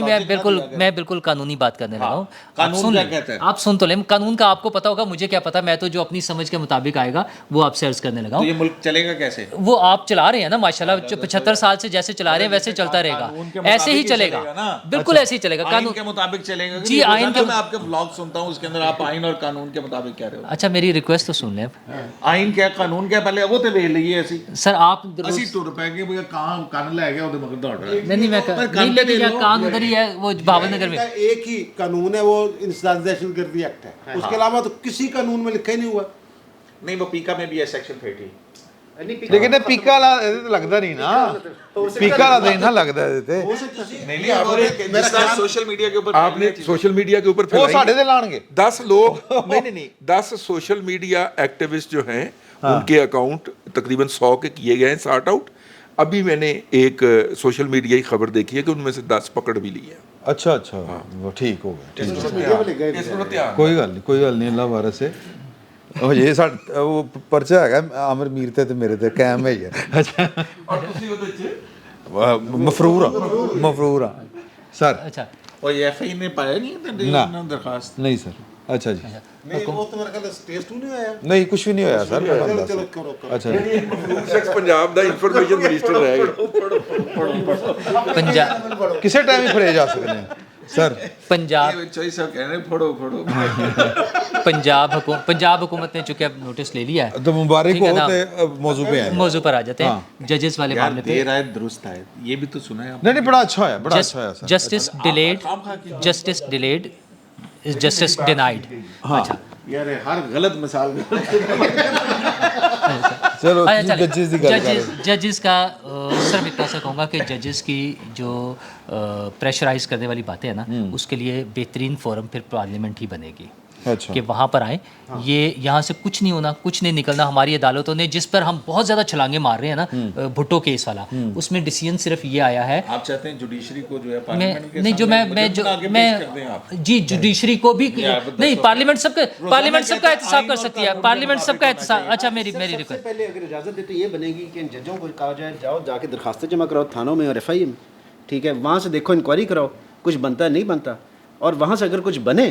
लफ्ज़ मैं बिल्कुल कानूनी बात करने लगा हूँ। कानून आप सुन क्या लें, कहता है? आप सुन तो लें। कानून का आपको पता होगा, मुझे क्या पता। मैं तो जो अपनी समझ के मुताबिक आएगा वो आपसे अर्ज करने लगा तो ये हूँ। मुल्क चलेगा कैसे? वो आप चला रहे हैं ना माशाल्लाह, जो 75 साल से जैसे चला रहे हैं वैसे चलता रहेगा, ऐसे ही चलेगा, बिल्कुल ऐसे ही चलेगा। आइन कानून के मुताबिक चलेगा कि जी, नहीं? आइन के मैं आपके ब्लॉग सुनता हूँ, उसके अंदर आप आइन और कानून के मुताबिक कह रहे हो। अच्छा मेरी रिक्वेस्ट तो सुन लें आइन क्या कानून क्या, पहले वो तो वेख लीजिए। ਅਸੀਂ सर। आप ਅਸੀਂ ਟੁਰ ਪੈ ਗਏ ਵੀ ਕਾਂ ਕੰਨ ਲੈ ਗਿਆ ਉਹਦੇ ਮਗਰ ਦੌੜ ਰਿਹਾ। नहीं मैं नहीं लेके गया, कान उधर ही है वो भावल नगर में। एक ही कानून है, वो इंसदाद दहशतगर्दी एक्ट है। उसके अलावा तो किसी कानून में लिखा ही नहीं हुआ। नहीं वो पीका में भी है सेक्शन 30। लेकिन पीका वाला ਇਹਦੇ ਤੇ ਲੱਗਦਾ ਨਹੀਂ ਨਾ, पीका वाला तो ना लगता है ਇਹਦੇ ਤੇ। नहीं आपने जिस तरह सोशल मीडिया के ऊपर आपने सोशल मीडिया के ऊपर ਉਹ फैलाई ਸਾਡੇ ਤੇ ਲਾਣਗੇ 10 लोग नहीं 10 सोशल मीडिया एक्टिविस्ट जो हैं उनके अकाउंट तकरीबन 100 के किए गए हैं सॉर्ट आउट। अभी मैंने एक सोशल मीडिया की खबर देखी है कि उनमें से 10 पकड़ भी लिए हैं। अच्छा अच्छा, वो ठीक हो गया, ठीक ध्यान कोई गल नहीं अल्लाह वारस है। ਉਹ ਜੇ ਸਾਡਾ ਉਹ ਪਰਚਾ ਹੈਗਾ ਆਮਰ ਮੀਰ ਤੇ ਮੇਰੇ ਤੇ ਕਾਇਮ ਹੈ ਹੀ ਹੈ। ਅੱਛਾ, और ਤੁਸੀਂ ਉਹਦੇ ਚ ਮਫਰੂਰ ਆ ਸਰ। अच्छा और ये एफआई ने पाया नहीं ना। था दरखास्त? नहीं सर। अच्छा जी, नहीं, वो तो मेरे ख्याल से टेस्ट नहीं आया। नहीं कुछ भी नहीं होया सर। चलो करो। अच्छा जी, शख्स पंजाब ਦਾ ਇਨਫੋਰਮੇਸ਼ਨ ਮਿਨਿਸਟਰ रहेगा। पंजाब ਕਿਸੇ ਟਾਈਮ ਹੀ ਫੜੇ ਜਾ ਸਕਦੇ ਨੇ सर। पंजाब चौधरी साहब कह रहे हैं फोड़ो पंजाब हुकूमत ने चूंकि अब नोटिस ले लिया है तो मुबारक ठीक है हो ना। ते मौजू पे आए। मौजू पर आ जाते हैं जजेस वाले यार मामले पे। देर आए दुरुस्त आए, ये भी तो सुना है आपने? नहीं नहीं, बड़ा अच्छा है, बड़ा अच्छा है sir. Justice delayed is justice denied. अच्छा यार हर गलत मिसाल चलो अच्छा, चलें। जजेस दी गल कर। जजेस का सिर्फ इतना सा कहूँगा कि जजेस की जो प्रेशराइज करने वाली बातें हैं ना, उसके लिए बेहतरीन फोरम फिर पार्लियामेंट ही बनेगी। अच्छा, कि वहाँ पर आए। ये यहाँ से कुछ नहीं होना, कुछ नहीं निकलना। हमारी अदालतों ने जिस पर हम बहुत ज़्यादा छलांगे मार रहे हैं ना, भुट्टो केस वाला, उसमें डिसीजन सिर्फ ये आया है। आप चाहते हैं जुडिशरी को जो है मैं पार्लियामेंट के नहीं जो मैं जी जुडिशरी को भी नहीं, पार्लियामेंट सबका एहतसाब कर सकती है, पार्लियामेंट सबका एहतसाब। अच्छा मेरी रिक्वेस्ट पहले अगर इजाज़त दे तो ये बनेगी कि इन जजों को कहा जाए जाओ जाके दरखास्तें जमा कराओ थानों में और एफआई में, ठीक है, वहाँ से देखो इंक्वायरी कराओ, कुछ बनता है नहीं बनता, और वहाँ से अगर कुछ बने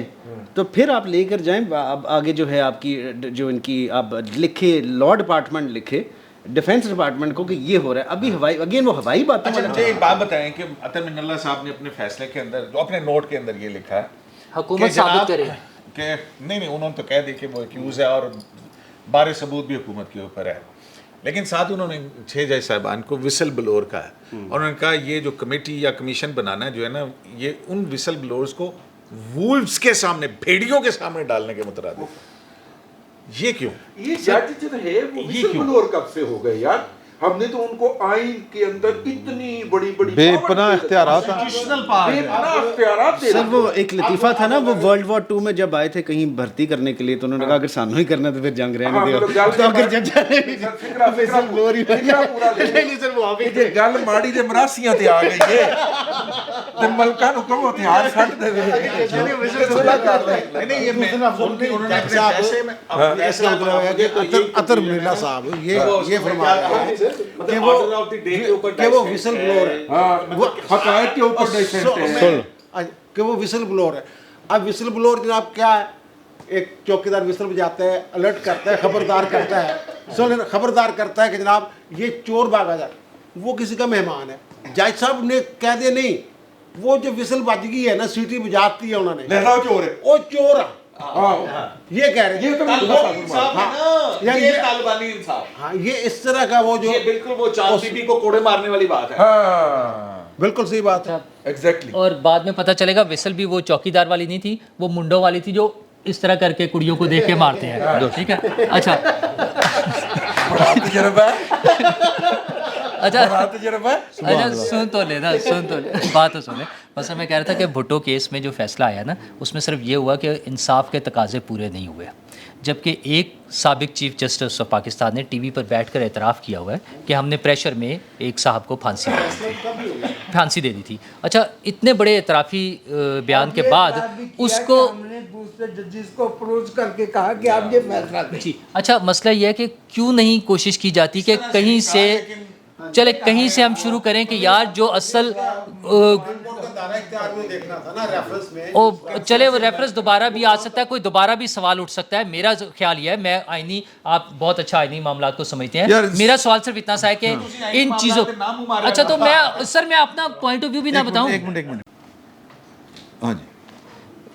तो फिर आप लेकर जाएं। अब आगे जो है आपकी जो इनकी आप लिखे, लॉ डिपार्टमेंट लिखे डिफेंस डिपार्टमेंट को कि ये हो रहा है। अभी हवाई अगेन वो हवाई बातें। अच्छा मुझे एक बात बताएं कि अतर मिनल्ला साहब ने अपने फैसले के अंदर जो अपने नोट के अंदर ये लिखा है हुकूमत साबित करे कि नहीं उन्होंने तो कह दी कि वो एक्यूज़ है और बारे सबूत भी हुकूमत के ऊपर है, लेकिन साथ उन्होंने 6 जज साहबान को विसल ब्लोअर का है और उन्होंने कहा ये जो कमेटी या कमीशन बनाना है जो है ना, ये उन विसल ब्लोअर्स को वुल्व्स के सामने, भेड़ियों के सामने डालने के मुतरादिफ। ये क्यों? ये जज जो है वो विस्लब्लोअर कब से हो गए यार? हमने तो उनको आइन के अंदर इतनी बड़ी बेपनाह इख्तियारात सर वो एक लतीफ़ा था ना, वो वर्ल्ड वॉर 2 में जब आए थे कहीं भर्ती करने के लिए, तो उन्होंने कहा अगर सानू ही करना तो फिर जंग रहने दो। तो अगर जज गल माड़ी दे मरासियां ते आ गई है ते मलका नु कहो हथियार छट दे। नहीं ये मैं उन्होंने अपने ऐसे में ऐसा मतलब है कि अतर मिर्जा साहब ये फरमा रहे हैं कि वो विसल ब्लोअर है। वो हकायत के ऊपर डेसेंट है कि वो विसल ब्लोअर है। अब विसल ब्लोअर जनाब क्या है? एक चौकीदार विसल बजाता है, अलर्ट करता है, खबरदार करता है, खबरदार करता है कि जनाब ये चोर भागा जाए, वो किसी का मेहमान है। जज साहब ने कह दिया नहीं, वो जो विसल बज गई है ना, सीटी बजाती है उन्होंने, लहराओ चोर है, वो चोर है। ये कह रहे हैं, ये तो ये तालिबानी इंसाफ, हाँ, ये इस तरह का वो जो ये बिल्कुल वो चांद बीबी को कोड़े मारने वाली बात है। हाँ बिल्कुल सही बात है। एग्जैक्टली। और बाद में पता चलेगा विसल भी वो चौकीदार वाली नहीं थी, वो मुंडो वाली थी जो इस तरह करके कुड़ियों को देख के मारते हैं। ठीक है, अच्छा बड़ा तजर्बा है, अच्छा बड़ा तजर्बा है। अच्छा सुन तो ले, बात तो सुने। बस मैं कह रहा था कि भुट्टो केस में जो फैसला आया ना, उसमें सिर्फ ये हुआ कि इंसाफ के तकाजे पूरे नहीं हुए, जबकि एक साबिक चीफ जस्टिस ऑफ पाकिस्तान ने टीवी पर बैठकर एतराफ़ किया हुआ है कि हमने प्रेशर में एक साहब को फांसी दे दी थी। अच्छा, इतने बड़े एतराफ़ी बयान के बाद उसको हमने दूसरे जजेस को अप्रोच करके कहा कि आप ये फैसला दें। जी, अच्छा मसला ये है कि क्यों नहीं कोशिश की जाती कि कहीं से चले, कहीं से हम शुरू करें कि यार जो असल देखना था ना रेफरेंस में, ओ चले वो रेफरेंस दोबारा भी आ सकता है, कोई दोबारा भी सवाल उठ सकता है। मेरा ख्याल ये है, मैं आईनी, आप बहुत अच्छा आईनी मामलात को समझते हैं, मेरा सवाल सिर्फ इतना सा है कि इन चीज़ों, अच्छा तो मैं अपना पॉइंट ऑफ व्यू भी ना बताऊं। एक मिनट हाँ जी,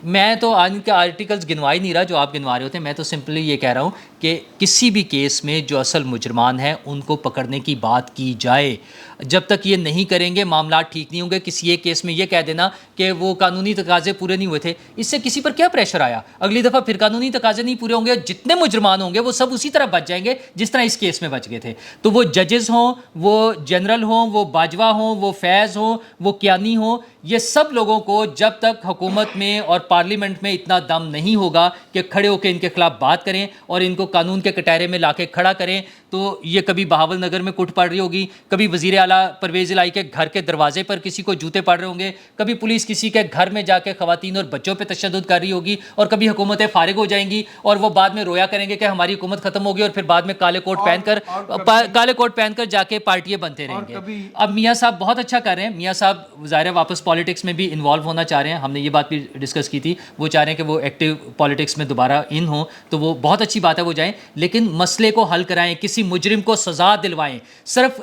मैं तो आज के आर्टिकल्स गिनवा ही नहीं रहा जो आप गिनवा रहे होते हैं। मैं तो सिंपली ये कह रहा हूँ कि किसी भी केस में जो असल मुजरमान हैं उनको पकड़ने की बात की जाए। जब तक ये नहीं करेंगे मामला ठीक नहीं होंगे। किसी एक केस में ये कह देना कि वो कानूनी तकाजे पूरे नहीं हुए थे, इससे किसी पर क्या प्रेशर आया? अगली दफ़ा फिर कानूनी तकाजे नहीं पूरे होंगे, जितने मुजरमान होंगे वो सब उसी तरह बच जाएंगे जिस तरह इस केस में बच गए थे। तो वो जजेस हों, वो जनरल हों, वो बाजवा हों, वो फैज़ हों, वो कियानी हों, ये सब लोगों को जब तक हुकूमत में और पार्लियामेंट में इतना दम नहीं होगा कि खड़े होकर इनके खिलाफ बात करें और इनको कानून के कटहरे में लाके खड़ा करें, तो ये कभी बहावल नगर में कुट पड़ रही होगी, कभी वज़ीर आला परवेज़ इलाही के घर के दरवाजे पर किसी को जूते पड़ रहे होंगे, कभी पुलिस किसी के घर में जाके ख़वातीन और बच्चों पे तशद्दुद कर रही होगी, और कभी हुकूमतें फारिग हो जाएंगी और वो बाद में रोया करेंगे कि हमारी हुकूमत ख़त्म होगी, और फिर बाद में काले कोट पहनकर जाके पार्टियाँ बनते रहेंगे। अब मियाँ साहब बहुत अच्छा कर रहे हैं, मियाँ साहब ज़ाहिर है वापस पॉलिटिक्स में भी इन्वॉल्व होना चाह रहे हैं, हमने ये बात भी डिस्कस की थी, वो चाह रहे हैं कि वो एक्टिव पॉलिटिक्स में दोबारा इन हो, तो वो बहुत अच्छी बात है, वो जाएं, लेकिन मसले को हल कराएं, किसी मुजरिम को सज़ा दिलवाएं। सिर्फ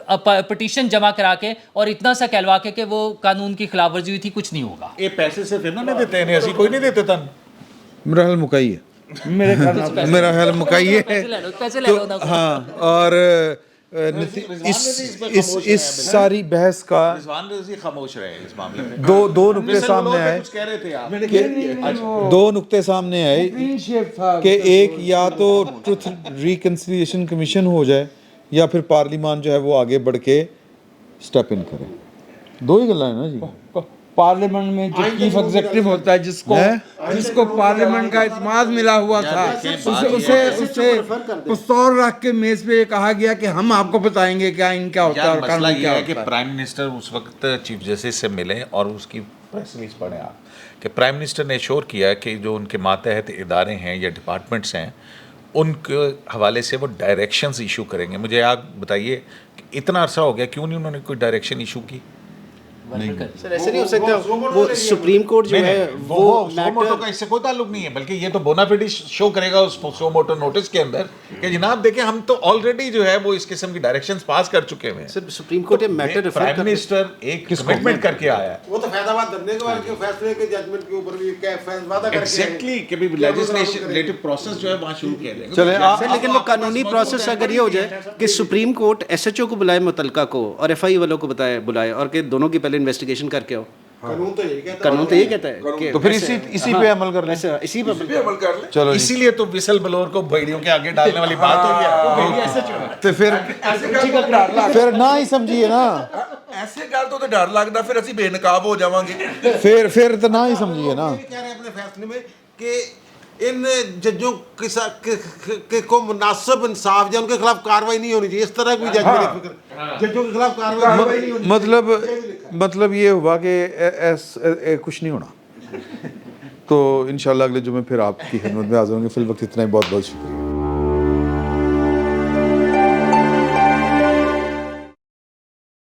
पटिशन जमा करा के और इतना सा कहलवा के वो कानून की खिलाफ वर्जी हुई थी, कुछ नहीं होगा। ये पैसे सिर्फ इन्होंने देते हैं, ऐसी कोई नहीं देते तन। मेरा ख्याल मुकाई है, मेरा ख्याल मुकाई है। पैसे ले लो ना। हाँ, और इस सारी बहस का रिजवान रज़ी खामोश रहे इस मामले में। दो नुक्ते सामने आए, कुछ कह रहे थे आप। दो नुक्ते सामने आए कि एक या तो ट्रुथ रिकन्सिलिएशन कमीशन हो जाए या फिर पार्लियामान जो है वो आगे बढ़ के स्टेप इन करे। दो ही गल्ला है ना जी। पार्लियामेंट में जो चीफ एग्जीक्यूटिव होता है, जिसको पार्लियामेंट का इत्मीनान मिला हुआ था, उसे पिस्तौल रख के मेज पे कहा गया कि हम आपको बताएंगे क्या इनका होता है और मसला कानून ये क्या है कि होता है। प्राइम मिनिस्टर उस वक्त चीफ जस्टिस से मिले और उसकी प्रेस रिलीज पढ़े आप कि प्राइम मिनिस्टर ने श्योर किया कि जो उनके मातहत इदारे हैं या डिपार्टमेंट्स हैं उनके हवाले से वो डायरेक्शंस इशू करेंगे। मुझे आप बताइए कि इतना अरसा हो गया, क्यों नहीं उन्होंने कोई डायरेक्शन इशू की? सर ऐसे नहीं हो सकता, वो सुप्रीम कोर्ट जो है वो मोटो का इससे कोई ताल्लुक नहीं है, बल्कि ये तो बोनाफिड शो करेगा उस सो मोटो नोटिस के अंदर कि जनाब देखें हम तो ऑलरेडी जो है वो इस किस्म की डायरेक्शंस पास कर चुके हैं। Sir supreme court matter prime minister एक कमिटमेंट करके आया है, वो तो फैसलाबाद धरने के बाद के फैसले के जजमेंट के ऊपर भी क्या वादा करके एग्जैक्टली कि भी लेजिस्लेटिव प्रोसेस जो है वहाँ शुरू किया जाएगा। चले सर, लेकिन वो कानूनी प्रोसेस अगर ये हो जाए कि सुप्रीम कोर्ट एसएचओ को बुलाए मुतलका को और एफआई वालों को बुलाए और कि दोनों की पहले इन्वेस्टिगेशन करके आओ। कानून तो यही कहता है, कानून तो ये कहता है कि तो फिर इसी पे अमल कर लें। ऐसा इसी पर अमल कर ले। चलो जी। इसीलिए तो विसल ब्लोअर को भेड़ियों के आगे डालने वाली बात हो गया। तो फिर ना ही समझिए ना, ऐसे गल तो डर लगता फिर ਅਸੀਂ बेनकाब हो जावांगे। फिर तो ना ही समझिए ना। कह रहे हैं अपने फैसले में कि इन जजों को मुनासिब इंसाफ या उनके खिलाफ कार्रवाई नहीं होनी चाहिए, इस तरह कोई जजमेंट जजों के खिलाफ कार्रवाई नहीं होनी मतलब ये हुआ कि कुछ नहीं होना। तो इंशाल्लाह अगले जुमे फिर आपकी खिदमत में हाजिर होंगे। फिल वक्त इतना ही, बहुत बहुत शुक्रिया।